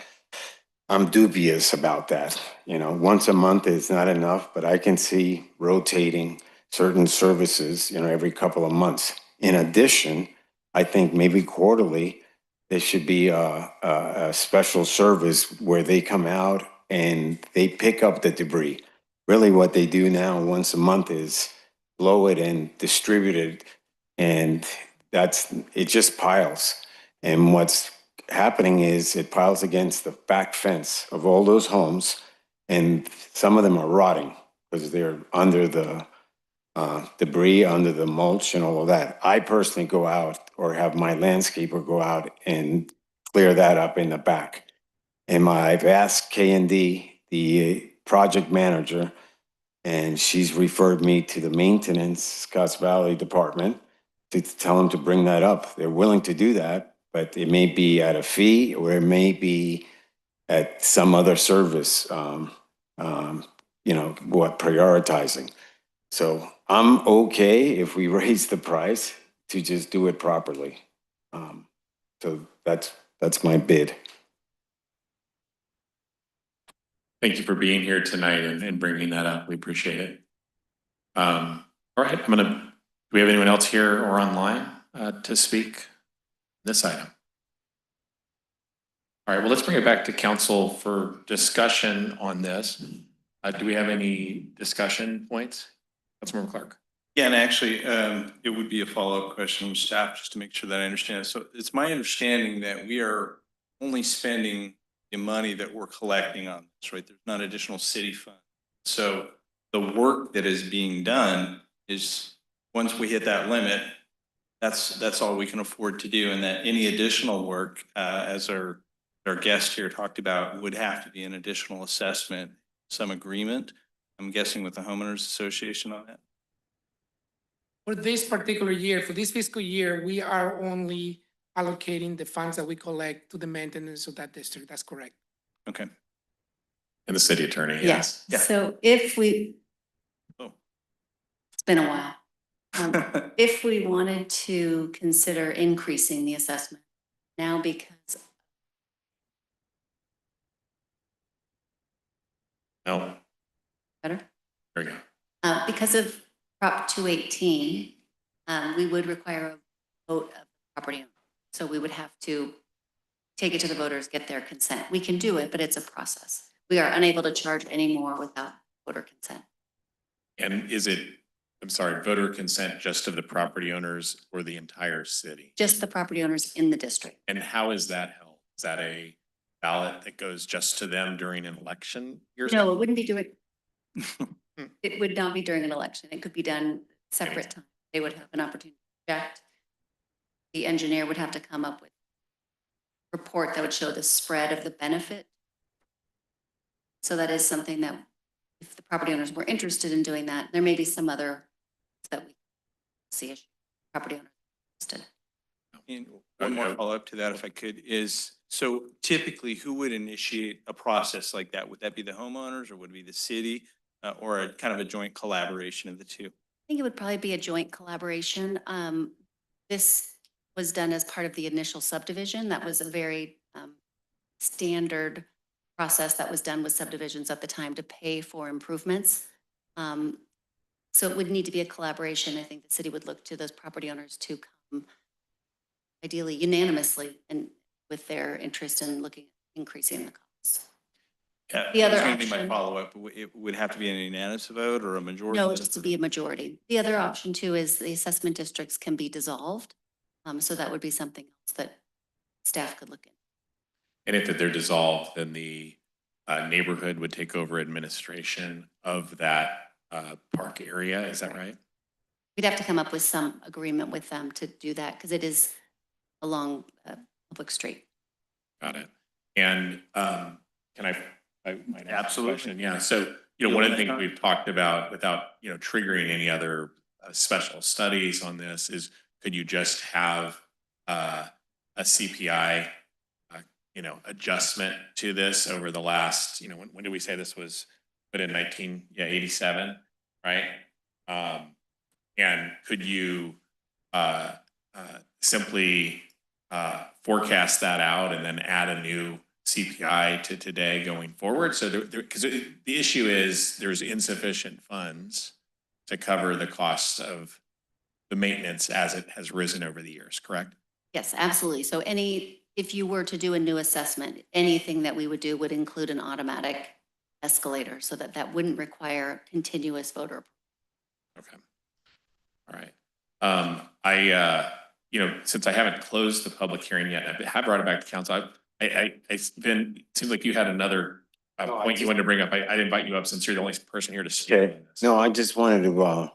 I'm dubious about that. You know, once a month is not enough, but I can see rotating certain services, you know, every couple of months. In addition, I think maybe quarterly, there should be a special service where they come out and they pick up the debris. Really what they do now once a month is blow it and distribute it, and it just piles. And what's happening is it piles against the back fence of all those homes, and some of them are rotting because they're under the debris, under the mulch and all of that. I personally go out or have my landscaper go out and clear that up in the back. And I've asked K&D, the project manager, and she's referred me to the maintenance Scotts Valley department to tell them to bring that up. They're willing to do that, but it may be at a fee or it may be at some other service, you know, what prioritizing. So I'm okay if we raise the price to just do it properly. So that's my bid. Thank you for being here tonight and bringing that up. We appreciate it. All right, do we have anyone else here or online to speak this item? All right, well, let's bring it back to council for discussion on this. Do we have any discussion points? Councilmember Clark. Yeah, and actually, it would be a follow-up question from staff just to make sure that I understand. So it's my understanding that we are only spending the money that we're collecting on this, right? There's not additional city fund. So the work that is being done is, once we hit that limit, that's all we can afford to do. And that any additional work, as our guest here talked about, would have to be an additional assessment, some agreement, I'm guessing with the homeowners association on that. For this particular year, for this fiscal year, we are only allocating the funds that we collect to the maintenance of that district. That's correct. Okay. And the city attorney, Yes. Yeah. So if we, Oh. it's been a while. If we wanted to consider increasing the assessment now because No. better, There we go. because of Prop 218, we would require a vote of the property owner. So we would have to take it to the voters, get their consent. We can do it, but it's a process. We are unable to charge any more without voter consent. And is it, I'm sorry, voter consent just of the property owners or the entire city? Just the property owners in the district. And how is that held? Is that a ballot that goes just to them during an election year? No, it wouldn't be doing, it would not be during an election. It could be done separate time. They would have an opportunity to object. The engineer would have to come up with a report that would show the spread of the benefit. So that is something that if the property owners were interested in doing that, there may be some other that we see as property owners interested. And one more follow-up to that, if I could, is, so typically, who would initiate a process like that? Would that be the homeowners or would it be the city? Or a kind of a joint collaboration of the two? I think it would probably be a joint collaboration. This was done as part of the initial subdivision. That was a very standard process that was done with subdivisions at the time to pay for improvements. So it would need to be a collaboration. I think the city would look to those property owners to come ideally unanimously and with their interest in looking at increasing the costs. Yeah, The other that's gonna be my option- follow-up. It would have to be an unanimous vote or a majority? No, vote? it has to be a majority. The other option too is the assessment districts can be dissolved. So that would be something else that staff could look at. And if they're dissolved, then the neighborhood would take over administration of that park area. Is that right? We'd have to come up with some agreement with them to do that because it is along a public street. Got it. And can I might ask a Absolutely. question? Yeah. So, one of the things we've talked about without, triggering any other special studies on this is, could you just have a CPI, adjustment to this over the last, when did we say this was put in 1987, right? And could you simply forecast that out and then add a new CPI to today going forward? So because the issue is there's insufficient funds to cover the costs of the maintenance as it has risen over the years, correct? Yes, absolutely. So if you were to do a new assessment, anything that we would do would include an automatic escalator so that wouldn't require continuous voter. Okay. All right. Since I haven't closed the public hearing yet, I have brought it back to council. It seems like you had another point you wanted to bring up. I'd invite you up since you're the only person here to speak on this. No, I just wanted to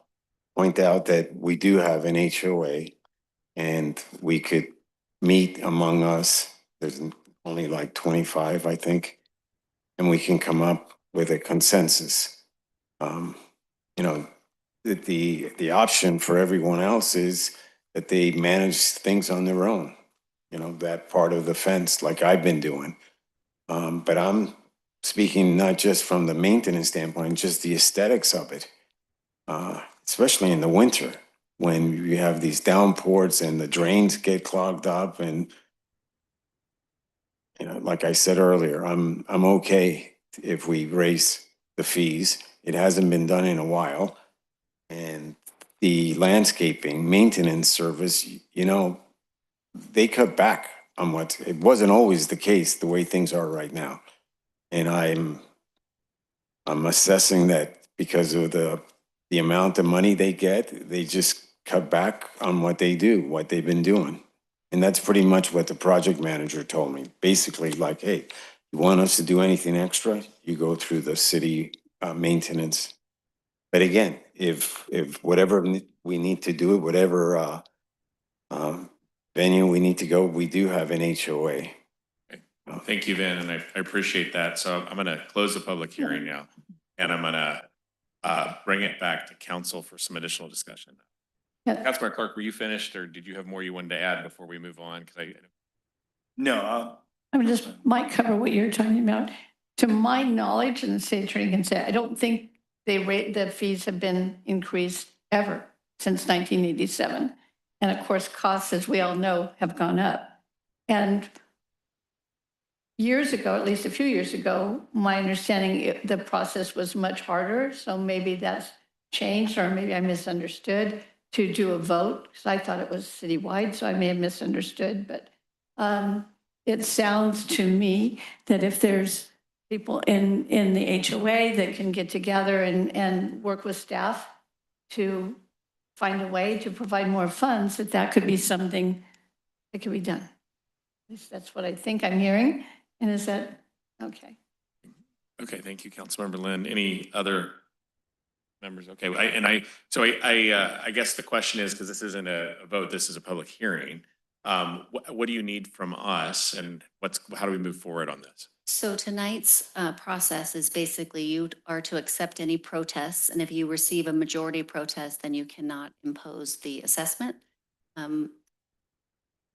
point out that we do have an HOA and we could meet among us. There's only like 25, I think, and we can come up with a consensus. The option for everyone else is that they manage things on their own, that part of the fence like I've been doing. But I'm speaking not just from the maintenance standpoint, just the aesthetics of it, especially in the winter when you have these downpours and the drains get clogged up. And, like I said earlier, I'm okay if we raise the fees. It hasn't been done in a while. And the landscaping maintenance service, they cut back on it wasn't always the case the way things are right now. And I'm assessing that because of the amount of money they get, they just cut back on what they do, what they've been doing. And that's pretty much what the project manager told me. Basically like, hey, you want us to do anything extra, you go through the city maintenance. But again, if whatever we need to do, whatever venue we need to go, we do have an HOA. Thank you, Vin, and I appreciate that. So I'm going to close the public hearing now, and I'm going to bring it back to council for some additional discussion. Yeah. Councilman Clark, were you finished, or did you have more you wanted to add before we move on? No. I mean, this might cover what you're talking about. To my knowledge, and the state attorney can say, I don't think the fees have been increased ever since 1987. And of course, costs, as we all know, have gone up. And years ago, at least a few years ago, my understanding, the process was much harder. So maybe that's changed, or maybe I misunderstood, to do a vote, because I thought it was citywide, so I may have misunderstood. But it sounds to me that if there's people in the HOA that can get together and work with staff to find a way to provide more funds, that could be something that could be done. At least that's what I think I'm hearing. And is that okay? Okay, thank you, Councilmember Lynn. Any other members? Okay, I guess the question is, because this isn't a vote, this is a public hearing. What do you need from us, and how do we move forward on this? So tonight's process is basically you are to accept any protests, and if you receive a majority protest, then you cannot impose the assessment.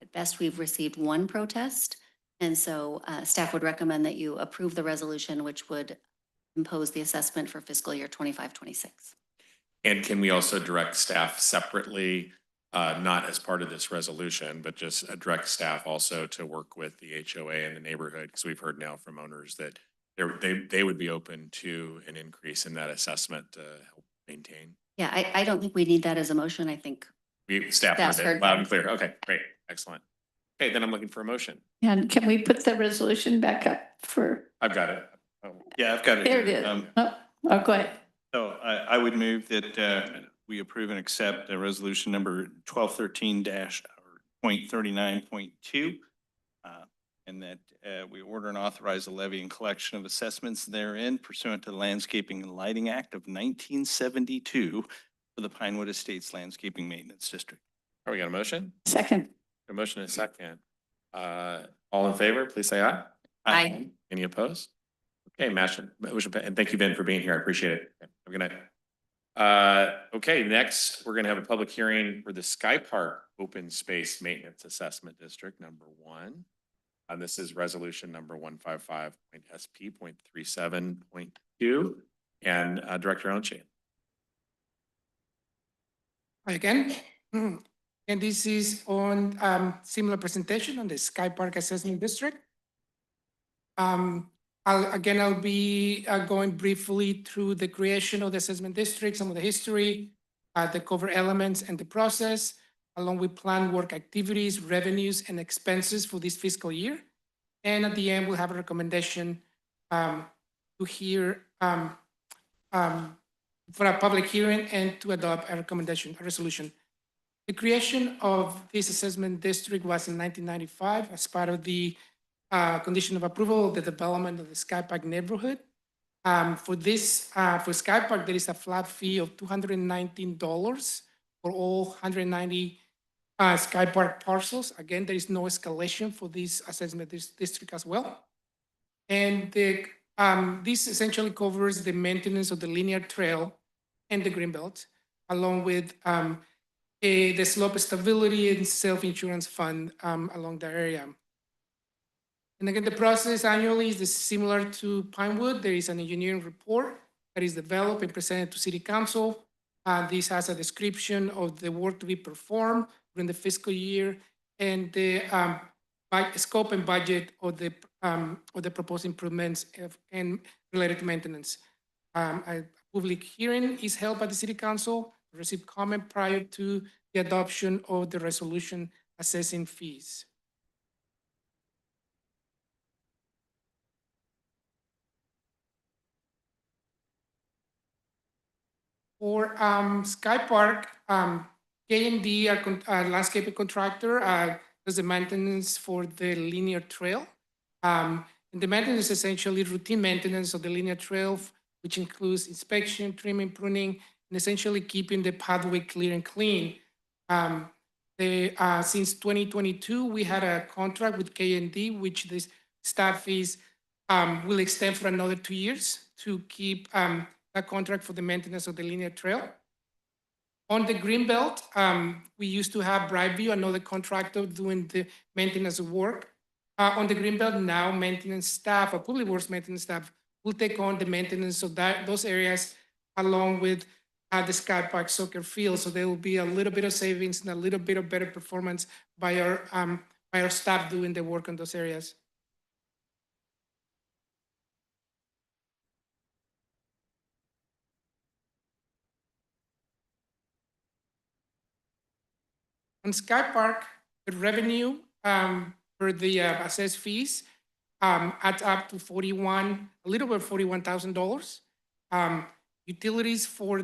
At best, we've received one protest. And so staff would recommend that you approve the resolution, which would impose the assessment for fiscal year 25-26. And can we also direct staff separately, not as part of this resolution, but just direct staff also to work with the HOA and the neighborhood? Because we've heard now from owners that they would be open to an increase in that assessment to help maintain. Yeah, I don't think we need that as a motion. I think Staff Staff's heard it heard. loud and clear. Okay, great, excellent. Okay, then I'm looking for a motion. And can we put the resolution back up for, I've got it. Oh, Yeah, I've got it. there it here. is. Oh, go ahead. So I would move that we approve and accept resolution number 1213-.39.2. And that we order and authorize the levy and collection of assessments therein pursuant to the Landscaping and Lighting Act of 1972 for the Pinewood Estates Landscaping Maintenance District. We got a motion? Second. A motion and a second. All in favor, please say aye. Aye. Any opposed? Okay, motion, and thank you, Ben, for being here. I appreciate it. Have a good night. Okay, next, we're gonna have a public hearing for the Sky Park Open Space Maintenance Assessment District number 1. And this is resolution number 155.SP.37.2. And Director Onche. Hi again. And this is on similar presentation on the Sky Park Assessment District. I'll be going briefly through the creation of the assessment district, some of the history, the cover elements and the process, along with planned work activities, revenues, and expenses for this fiscal year. And at the end, we'll have a recommendation to hear for a public hearing and to adopt a recommendation, a resolution. The creation of this assessment district was in 1995 as part of the condition of approval of the development of the Sky Park neighborhood. For Sky Park, there is a flat fee of $219 for all 190 Sky Park parcels. Again, there is no escalation for this assessment district as well. And this essentially covers the maintenance of the linear trail and the greenbelt, along with the slope stability and self-insurance fund along the area. And again, the process annually is similar to Pinewood. There is an engineering report that is developed and presented to City Council. This has a description of the work to be performed during the fiscal year and the scope and budget of the proposed improvements and related to maintenance. A public hearing is held by the City Council to receive comment prior to the adoption of the resolution assessing fees. For Sky Park, K&D, our landscaping contractor, does the maintenance for the linear trail. And the maintenance is essentially routine maintenance of the linear trail, which includes inspection, trimming, pruning, and essentially keeping the pathway clear and clean. Since 2022, we had a contract with K&D, which the staff fees will extend for another 2 years to keep that contract for the maintenance of the linear trail. On the Greenbelt, we used to have Brightview, another contractor doing the maintenance work. On the Greenbelt now, maintenance staff, or public works maintenance staff, will take on the maintenance of those areas along with the Sky Park soccer field. So there will be a little bit of savings and a little bit of better performance by our staff doing the work on those areas. On Sky Park, the revenue for the assessed fees adds up to a little over $41,000. Utilities for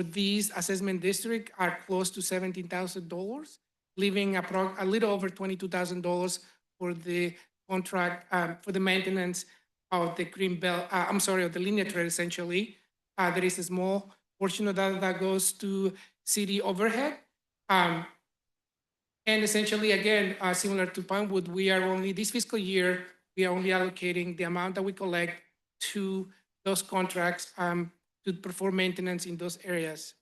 these assessment district are close to $17,000, leaving a little over $22,000 for the contract for the maintenance of the Greenbelt. Of the linear trail. Essentially, there is a small portion of that goes to city overhead. And essentially, again, similar to Pinewood, this fiscal year, we are only allocating the amount that we collect to those contracts to perform maintenance in those areas.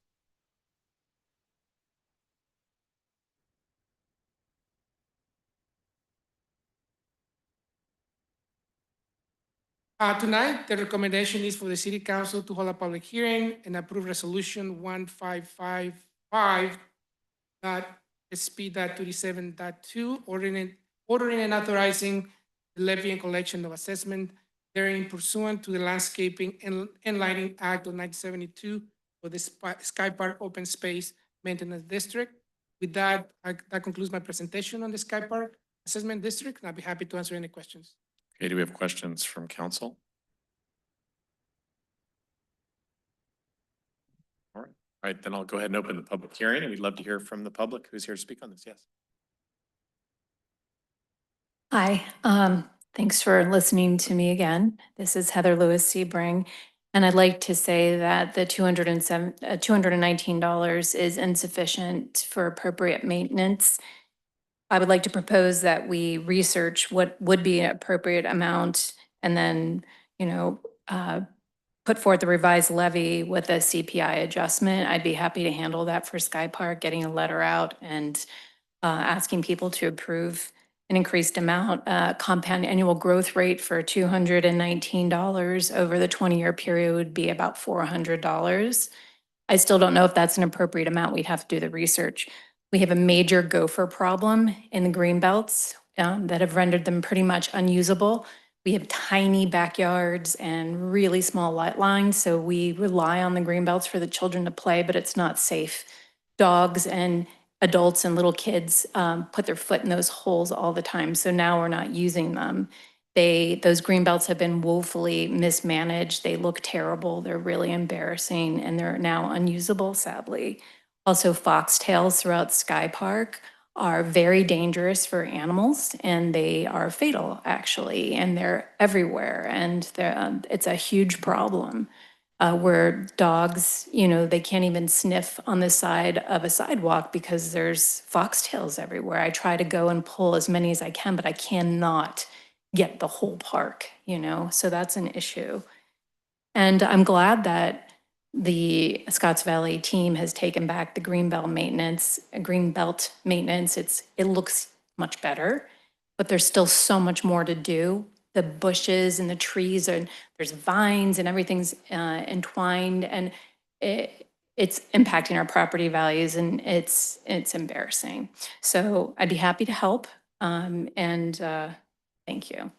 Tonight, the recommendation is for the city council to hold a public hearing and approve resolution 1555 SP.37.2, ordering and authorizing the levy and collection of assessment therein pursuant to the Landscaping and Lighting Act of 1972 for the Sky Park Open Space Maintenance District. With that, that concludes my presentation on the Sky Park Assessment District, and I'll be happy to answer any questions. Okay, do we have questions from council? All right, then I'll go ahead and open the public hearing, and we'd love to hear from the public who's here to speak on this. Yes. Hi, thanks for listening to me again. This is Heather Lewis Sebring, and I'd like to say that the $219 is insufficient for appropriate maintenance. I would like to propose that we research what would be an appropriate amount and then, put forth a revised levy with a CPI adjustment. I'd be happy to handle that for Sky Park, getting a letter out and asking people to approve an increased amount. Compound annual growth rate for $219 over the 20-year period would be about $400. I still don't know if that's an appropriate amount. We'd have to do the research. We have a major gopher problem in the green belts that have rendered them pretty much unusable. We have tiny backyards and really small light lines, so we rely on the green belts for the children to play, but it's not safe. Dogs and adults and little kids put their foot in those holes all the time, so now we're not using them. Those green belts have been woefully mismanaged. They look terrible. They're really embarrassing, and they're now unusable, sadly. Also, foxtails throughout Sky Park are very dangerous for animals, and they are fatal, actually, and they're everywhere, and it's a huge problem. Where dogs, they can't even sniff on the side of a sidewalk because there's foxtails everywhere. I try to go and pull as many as I can, but I cannot get the whole park, so that's an issue. And I'm glad that the Scotts Valley team has taken back the greenbelt maintenance. It looks much better, but there's still so much more to do. The bushes and the trees, and there's vines and everything's entwined, and it's impacting our property values, and it's embarrassing. So I'd be happy to help, and thank you.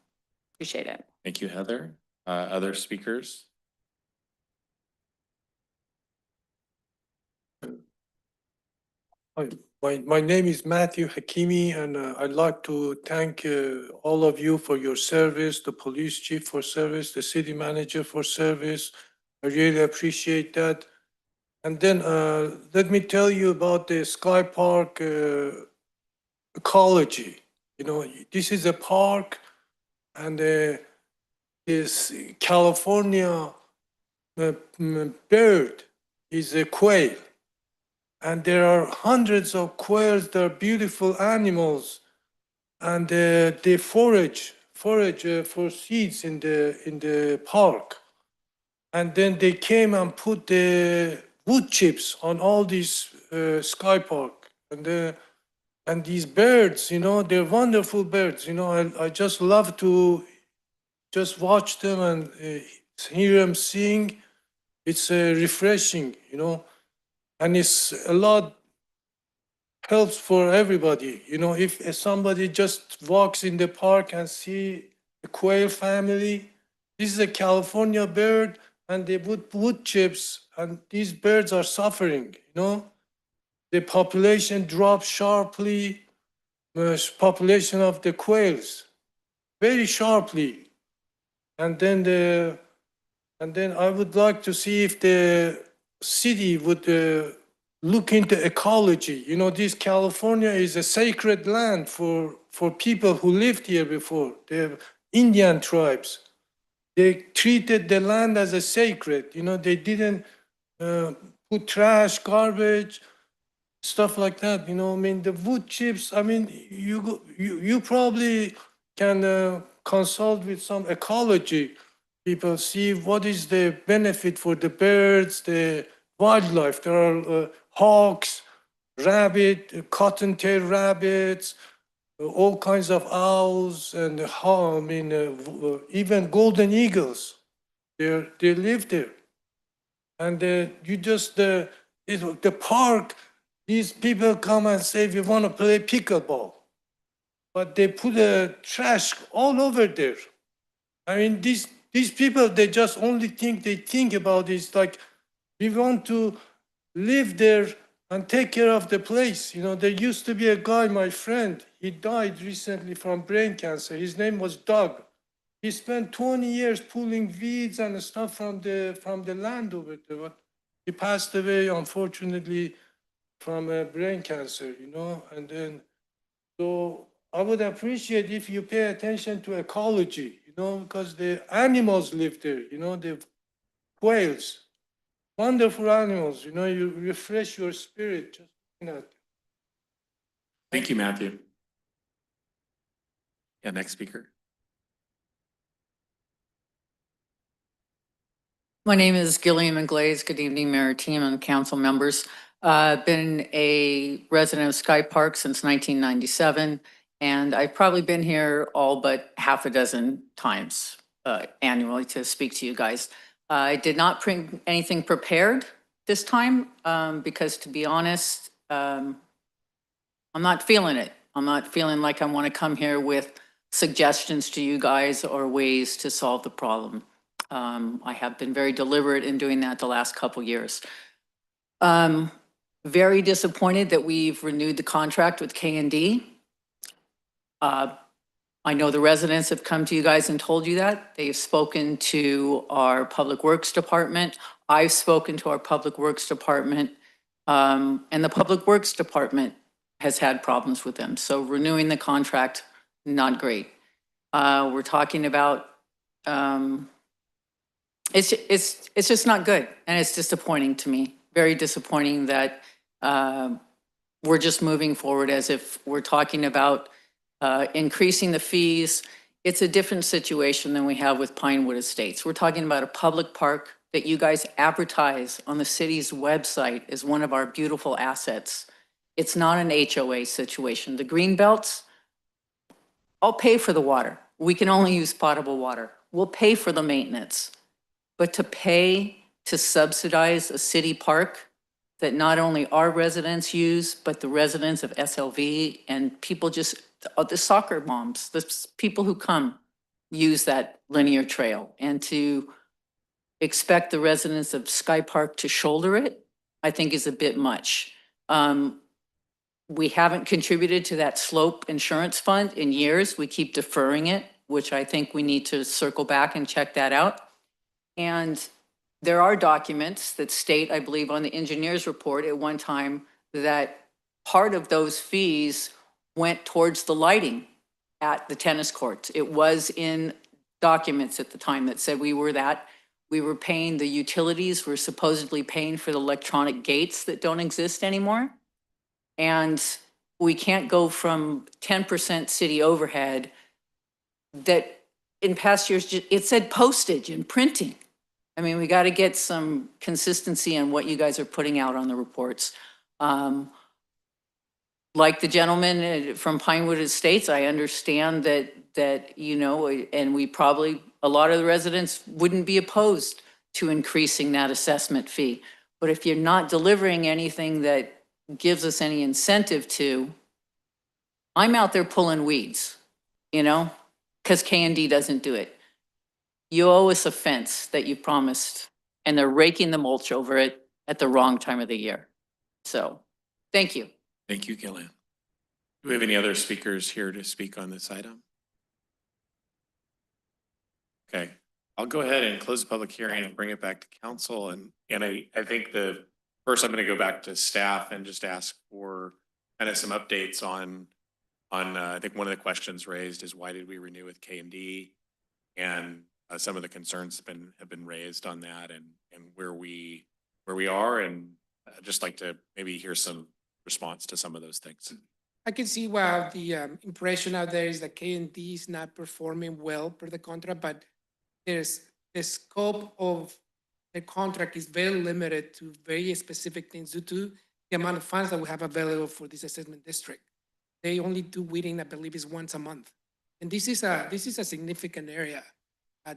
Appreciate it. Thank you, Heather. Other speakers? Hi, my name is Matthew Hakimi, and I'd like to thank all of you for your service, the police chief for service, the city manager for service. I really appreciate that. And then let me tell you about the Sky Park ecology. This is a park, and this California bird is a quail. And there are hundreds of quails. They're beautiful animals, and they forage for seeds in the park. And then they came and put the wood chips on all these Sky Park, and these birds, they're wonderful birds. I just love to just watch them and hear them sing. It's refreshing, And it's a lot helps for everybody. If somebody just walks in the park and see the quail family, this is a California bird, and they put wood chips, and these birds are suffering. The population drops sharply. The population of the quails very sharply, and then I would like to see if the city would look into ecology. This California is a sacred land for people who lived here before. The Indian tribes, they treated the land as a sacred. They didn't put trash, garbage, stuff like that. The wood chips. You probably can consult with some ecology people, see what is the benefit for the birds, the wildlife. There are hawks, rabbit, cottontail rabbits, all kinds of owls and even golden eagles. They live there. And you just, the park, these people come and say, we want to play pickleball. But they put trash all over there. I mean, these people, they just only think about is like, we want to live there and take care of the place. You know, there used to be a guy, my friend, he died recently from brain cancer. His name was Doug. He spent 20 years pulling weeds and stuff from the land over there. But he passed away, unfortunately, from brain cancer, you know. And then, so I would appreciate if you pay attention to ecology, you know, because the animals live there, you know, the quails, wonderful animals, you know, you refresh your spirit just looking at them. Thank you, Matthew. Yeah, next speaker. My name is Gillian McGlaze. Good evening, Mayor, team, and council members. I've been a resident of Sky Park since 1997, and I've probably been here all but half a dozen times annually to speak to you guys. I did not bring anything prepared this time because, to be honest, I'm not feeling it. I'm not feeling like I want to come here with suggestions to you guys or ways to solve the problem. I have been very deliberate in doing that the last couple years. Very disappointed that we've renewed the contract with K&D. I know the residents have come to you guys and told you that. They've spoken to our Public Works Department. I've spoken to our Public Works Department, and the Public Works Department has had problems with them. So renewing the contract, not great. We're talking about, it's just not good, and it's disappointing to me. Very disappointing that we're just moving forward as if we're talking about increasing the fees. It's a different situation than we have with Pinewood Estates. We're talking about a public park that you guys advertise on the city's website as one of our beautiful assets. It's not an HOA situation. The green belts, I'll pay for the water. We can only use potable water. We'll pay for the maintenance. But to pay to subsidize a city park that not only our residents use, but the residents of SLV and people just, the soccer moms, the people who come use that linear trail, and to expect the residents of Sky Park to shoulder it, I think is a bit much. We haven't contributed to that slope insurance fund in years. We keep deferring it, which I think we need to circle back and check that out. And there are documents that state, I believe on the engineer's report at one time, that part of those fees went towards the lighting at the tennis courts. It was in documents at the time that said we were paying the utilities, we're supposedly paying for the electronic gates that don't exist anymore. And we can't go from 10% city overhead that in past years, it said postage and printing. I mean, we got to get some consistency in what you guys are putting out on the reports. Like the gentleman from Pinewood Estates, I understand that, you know, and we probably, a lot of the residents wouldn't be opposed to increasing that assessment fee. But if you're not delivering anything that gives us any incentive to, I'm out there pulling weeds, you know, because K&D doesn't do it. You owe us a fence that you promised, and they're raking the mulch over it at the wrong time of the year. So, thank you. Thank you, Gillian. Do we have any other speakers here to speak on this item? Okay, I'll go ahead and close the public hearing and bring it back to council. And I think first I'm going to go back to staff and just ask for kind of some updates on I think one of the questions raised is why did we renew with K&D, and some of the concerns have been raised on that, and where we are, and I'd just like to maybe hear some response to some of those things. I can see why the impression out there is that K&D is not performing well per the contract, but there's the scope of the contract is very limited to very specific things due to the amount of funds that we have available for this assessment district. they only do weeding, I believe, is once a month. And this is a significant area.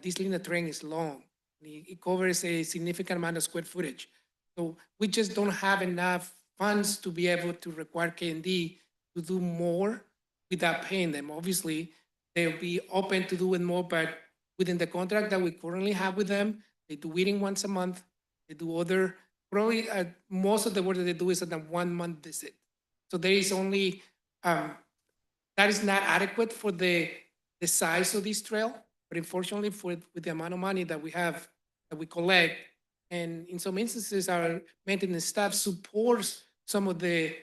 This linear train is long. It covers a significant amount of square footage. So we just don't have enough funds to be able to require K&D to do more without paying them. Obviously, they'll be open to doing more, but within the contract that we currently have with them, they do weeding once a month. They do probably most of the work that they do is at a 1 month visit. So there is only, that is not adequate for the size of this trail, but unfortunately with the amount of money that we have, that we collect, and in some instances, our maintenance staff supports some of the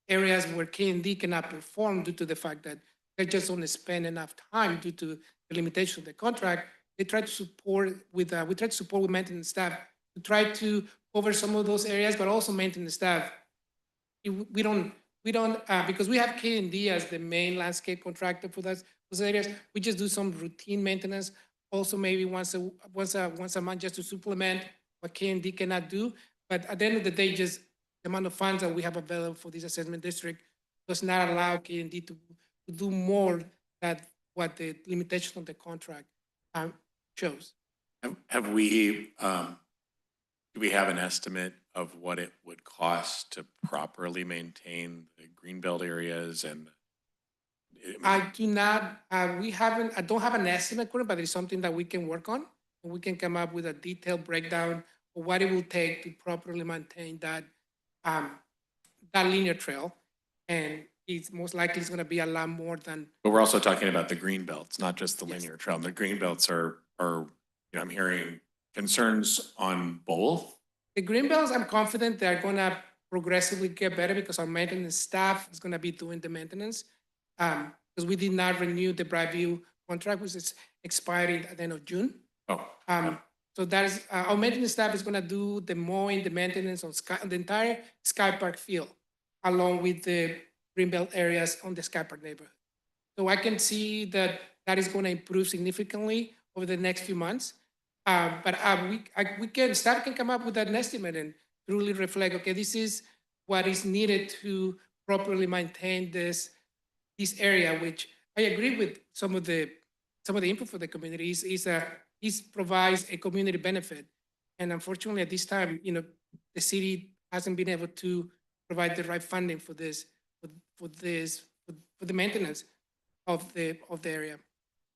areas where K&D cannot perform due to the fact that they just don't spend enough time due to the limitation of the contract. They try to support with, we try to support with maintenance staff to try to cover some of those areas, but also maintenance staff. We don't, because we have K&D as the main landscape contractor for those areas, we just do some routine maintenance. Also maybe once a month just to supplement what K&D cannot do. But at the end of the day, just the amount of funds that we have available for this assessment district does not allow K&D to do more than what the limitation of the contract shows. Have we, do we have an estimate of what it would cost to properly maintain the greenbelt areas and? I do not, I don't have an estimate, but it's something that we can work on. We can come up with a detailed breakdown of what it will take to properly maintain that, that linear trail. And it's most likely it's gonna be a lot more than. But we're also talking about the green belts, not just the linear trail. The green belts are, you know, I'm hearing concerns on both. The green belts, I'm confident they're gonna progressively get better because our maintenance staff is gonna be doing the maintenance. Because we did not renew the Brightview contract, which is expiring at the end of June. Oh. So that is, our maintenance staff is gonna do the mowing, the maintenance on the entire Sky Park field, along with the greenbelt areas on the Sky Park neighborhood. So I can see that that is gonna improve significantly over the next few months. But staff can come up with an estimate and truly reflect, okay, this is what is needed to properly maintain this area, which I agree with some of the input for the community is provides a community benefit. And unfortunately at this time, you know, the city hasn't been able to provide the right funding for this, for the maintenance of the area.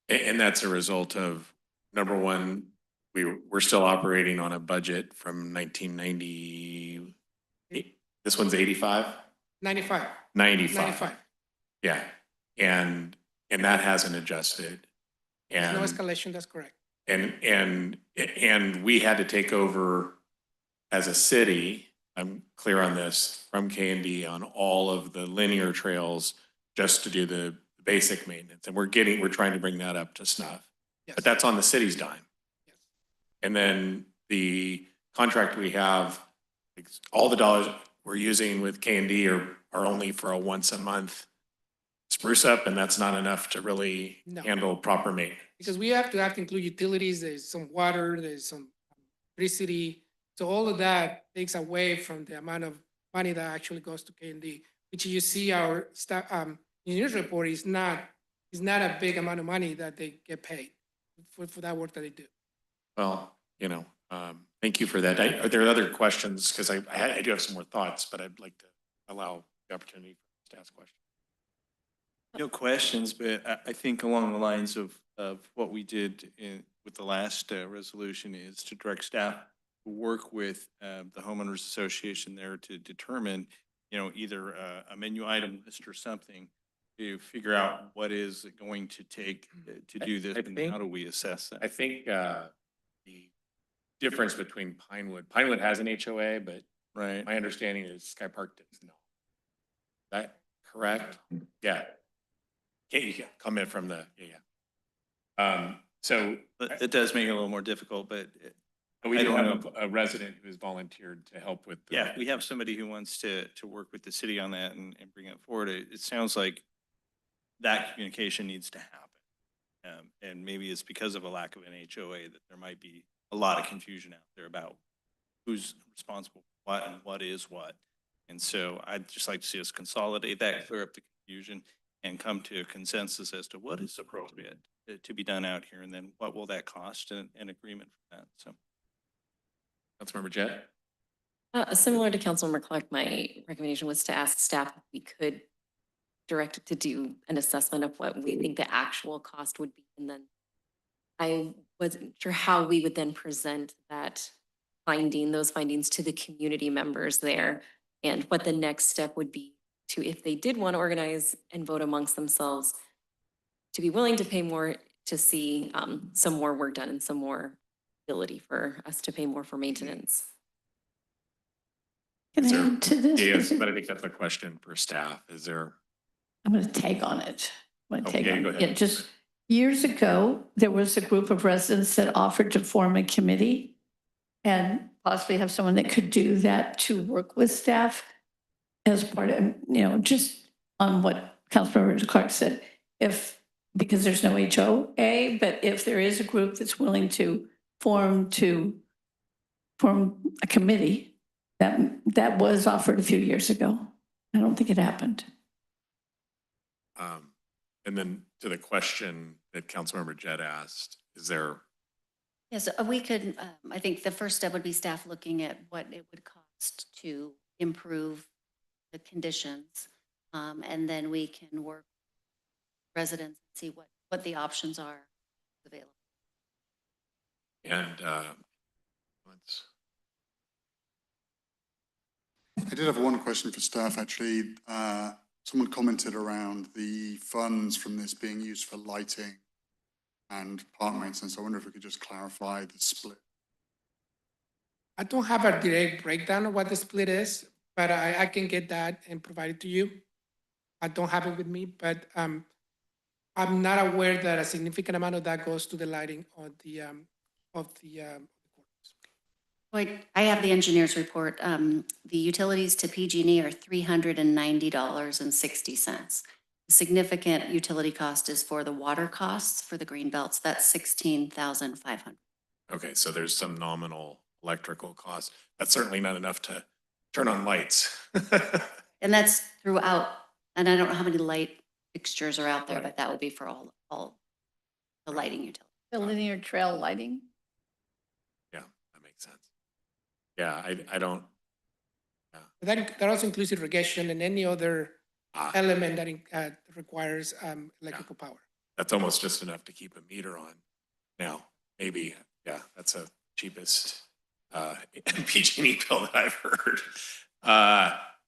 And that's a result of, number one, we're still operating on a budget from 1990. This one's 85? 95. 95. Yeah, and that hasn't adjusted. And no escalation, that's correct. And we had to take over as a city, I'm clear on this, from K&D on all of the linear trails just to do the basic maintenance. And we're trying to bring that up to snuff. Yes. But that's on the city's dime. Yes. And then the contract we have, all the dollars we're using with K&D are only for a once a month spruce up, and that's not enough to really handle proper maintenance. Because we have to include utilities, there's some water, there's some electricity. So all of that takes away from the amount of money that actually goes to K&D, which you see our staff, engineers report is not a big amount of money that they get paid for that work that they do. Well, you know, thank you for that. Are there other questions? Because I do have some more thoughts, but I'd like to allow the opportunity to ask questions. No questions, but I think along the lines of what we did with the last resolution is to direct staff to work with the homeowners association there to determine, you know, either a menu item list or something to figure out what is it going to take to do this and how do we assess that? I think the difference between Pinewood has an HOA, but my understanding is Sky Park does not. Is that correct? Yeah. Yeah, comment from the, so. It does make it a little more difficult, but. We do have a resident who has volunteered to help with. Yeah, we have somebody who wants to work with the city on that and bring it forward. It sounds like that communication needs to happen. And maybe it's because of a lack of an HOA that there might be a lot of confusion out there about who's responsible for what and what is what. And so I'd just like to see us consolidate that, clear up the confusion, and come to a consensus as to what is appropriate to be done out here, and then what will that cost and an agreement for that, so. Councilmember Jett? Similar to Councilmember Clark, my recommendation was to ask staff if we could direct it to do an assessment of what we think the actual cost would be. And then I wasn't sure how we would then present those findings to the community members there, and what the next step would be to, if they did want to organize and vote amongst themselves, to be willing to pay more to see some more work done and some more ability for us to pay more for maintenance. Can I add to this? Yes, but I think that's a question for staff. Is there? I'm going to take on it. I'm gonna take Okay, on go it. ahead. Yeah, just years ago, there was a group of residents that offered to form a committee and possibly have someone that could do that to work with staff as part of, just on what Councilmember Clark said. Because there's no HOA, but if there is a group that's willing to form a committee, that was offered a few years ago. I don't think it happened. And then to the question that Councilmember Jett asked, is there? Yes, we could, I think the first step would be staff looking at what it would cost to improve the conditions. And then we can work with residents and see what the options are available. And I did have one question for staff, actually. Someone commented around the funds from this being used for lighting and park maintenance. I wonder if we could just clarify the split. I don't have a direct breakdown of what the split is, but I can get that and provide it to you. I don't have it with me, but I'm not aware that a significant amount of that goes to the lighting of the Wait, I have the engineer's report. The utilities to PG&E are $390.60. The significant utility cost is for the water costs for the green belts. That's $16,500. okay, so there's some nominal electrical cost. That's certainly not enough to turn on lights. And that's throughout, and I don't know how many light fixtures are out there, but that would be for all the lighting utilities. The linear trail lighting. Yeah, that makes sense. Yeah, I don't. That also includes irrigation and any other element that requires electrical power. That's almost just enough to keep a meter on. Now, maybe, yeah, that's the cheapest PG&E bill that I've heard.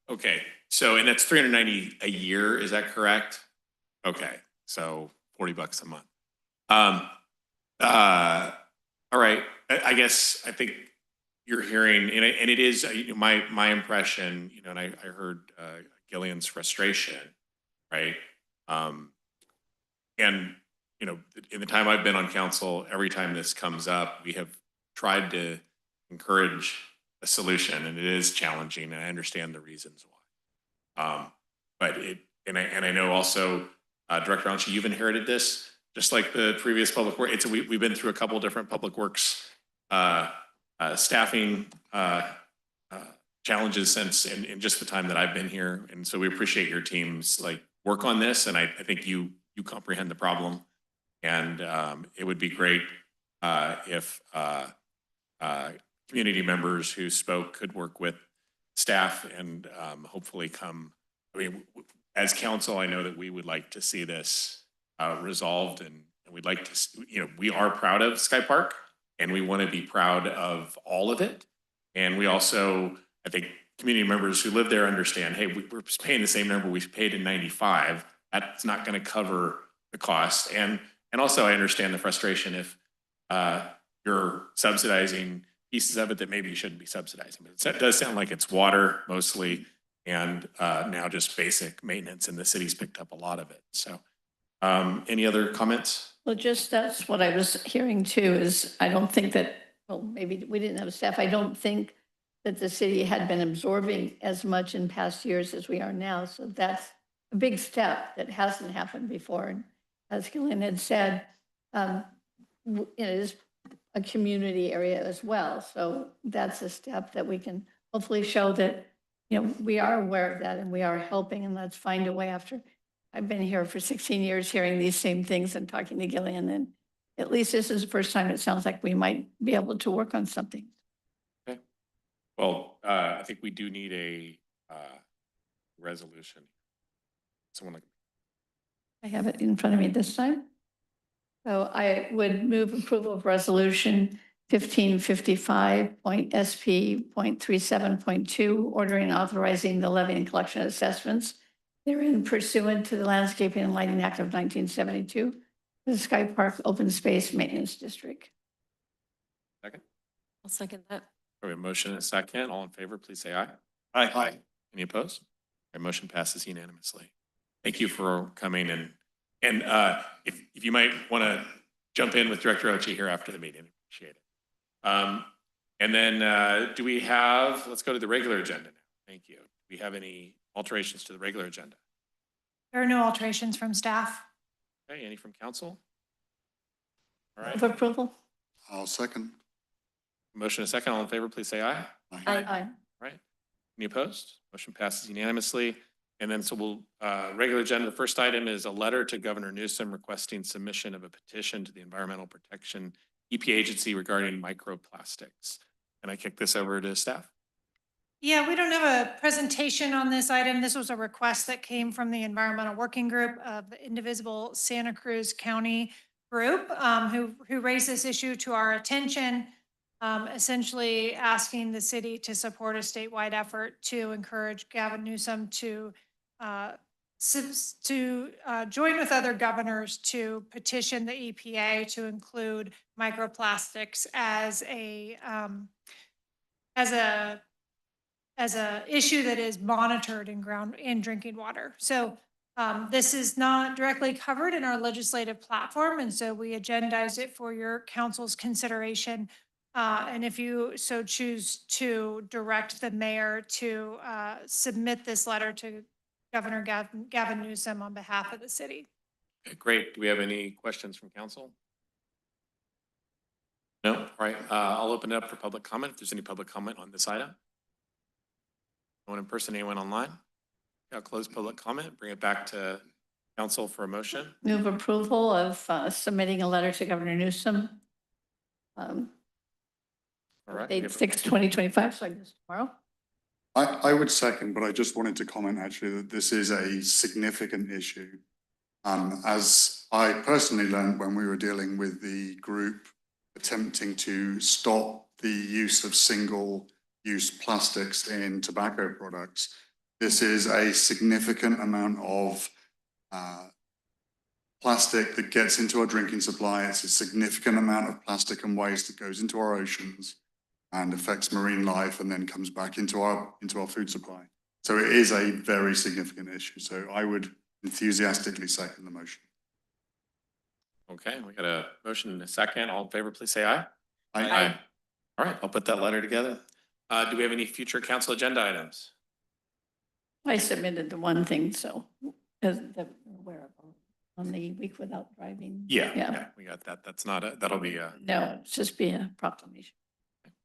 Okay, so, and that's $390 a year, is that correct? Okay, so $40 a month. All right, I guess, I think you're hearing, and it is my impression, and I heard Gillian's frustration, right? And, in the time I've been on council, every time this comes up, we have tried to encourage a solution, and it is challenging, and I understand the reasons why. But I know also, Director Allen, you've inherited this, just like the previous public work. We've been through a couple different public works staffing challenges since in just the time that I've been here, and so we appreciate your team's work on this, and I think you comprehend the problem, and it would be great if community members who spoke could work with staff and hopefully as council, I know that we would like to see this resolved, and we'd like to, we are proud of Sky Park, and we want to be proud of all of it. And we also, I think community members who live there understand, hey, we're paying the same number we paid in 95. That's not going to cover the cost. And also I understand the frustration if you're subsidizing pieces of it that maybe you shouldn't be subsidizing. But it does sound like it's water mostly, and now just basic maintenance, and the city's picked up a lot of it. So any other comments? Well, that's what I was hearing too, is I don't think that, well, maybe we didn't have staff. I don't think that the city had been absorbing as much in past years as we are now. So that's a big step that hasn't happened before. And as Gillian had said, it is a community area as well. So that's a step that we can hopefully show that we are aware of that and we are helping, and let's find a way after. I've been here for 16 years hearing these same things and talking to Gillian, and at least this is the first time it sounds like we might be able to work on something. Okay. Well, I think we do need a resolution. Someone, I have it in front of me this time. So I would move approval of resolution 1555.SP.37.2, ordering and authorizing the levy and collection of assessments therein pursuant to the Landscaping and Lighting Act of 1972, the Sky Park Open Space Maintenance District. second. I'll second that. We have a motion and a second. All in favor, please say aye. Aye. Any opposed? Our motion passes unanimously. Thank you for coming, and if you might want to jump in with Director Ochi here after the meeting, appreciate it. And then do we have, let's go to the regular agenda now. Thank you. Do we have any alterations to the regular agenda? There are no alterations from staff. Okay, any from council? All right, Move approval. I'll second. motion and a second. All in favor, please say aye. Aye. Right. Any opposed? Motion passes unanimously. And then so we'll, regular agenda, the first item is a letter to Governor Newsom requesting submission of a petition to the Environmental Protection EPA agency regarding microplastics. Can I kick this over to staff? Yeah, we don't have a presentation on this item. This was a request that came from the Environmental Working Group of the Indivisible Santa Cruz County Group, who raised this issue to our attention, essentially asking the city to support a statewide effort to encourage Gavin Newsom to join with other governors to petition the EPA to include microplastics as a issue that is monitored in drinking water. So this is not directly covered in our legislative platform, and so we agendize it for your council's consideration. And if you so choose to direct the mayor to submit this letter to Governor Gavin Newsom on behalf of the city. Okay, great. Do we have any questions from council? No? All right. I'll open it up for public comment. If there's any public comment on this item. No one in person, anyone online? I'll close public comment, bring it back to council for a motion. Move approval of submitting a letter to Governor Newsom. All right. Date 6/2025, so I guess tomorrow. I would second, but I just wanted to comment actually that this is a significant issue. As I personally learned when we were dealing with the group attempting to stop the use of single-use plastics in tobacco products, this is a significant amount of plastic that gets into our drinking supply. It's a significant amount of plastic and waste that goes into our oceans and affects marine life and then comes back into our food supply. So it is a very significant issue. So I would enthusiastically second the motion. Okay, we got a motion and a second. All in favor, please say aye. Aye. All right, I'll put that letter together. Do we have any future council agenda items? I submitted the one thing, so that we're aware of on the week without driving. Yeah, we got that. That's not a, that'll be a. No, it's just be a proclamation.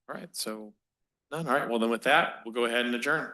All right, so none. All right, well then with that, we'll go ahead and adjourn.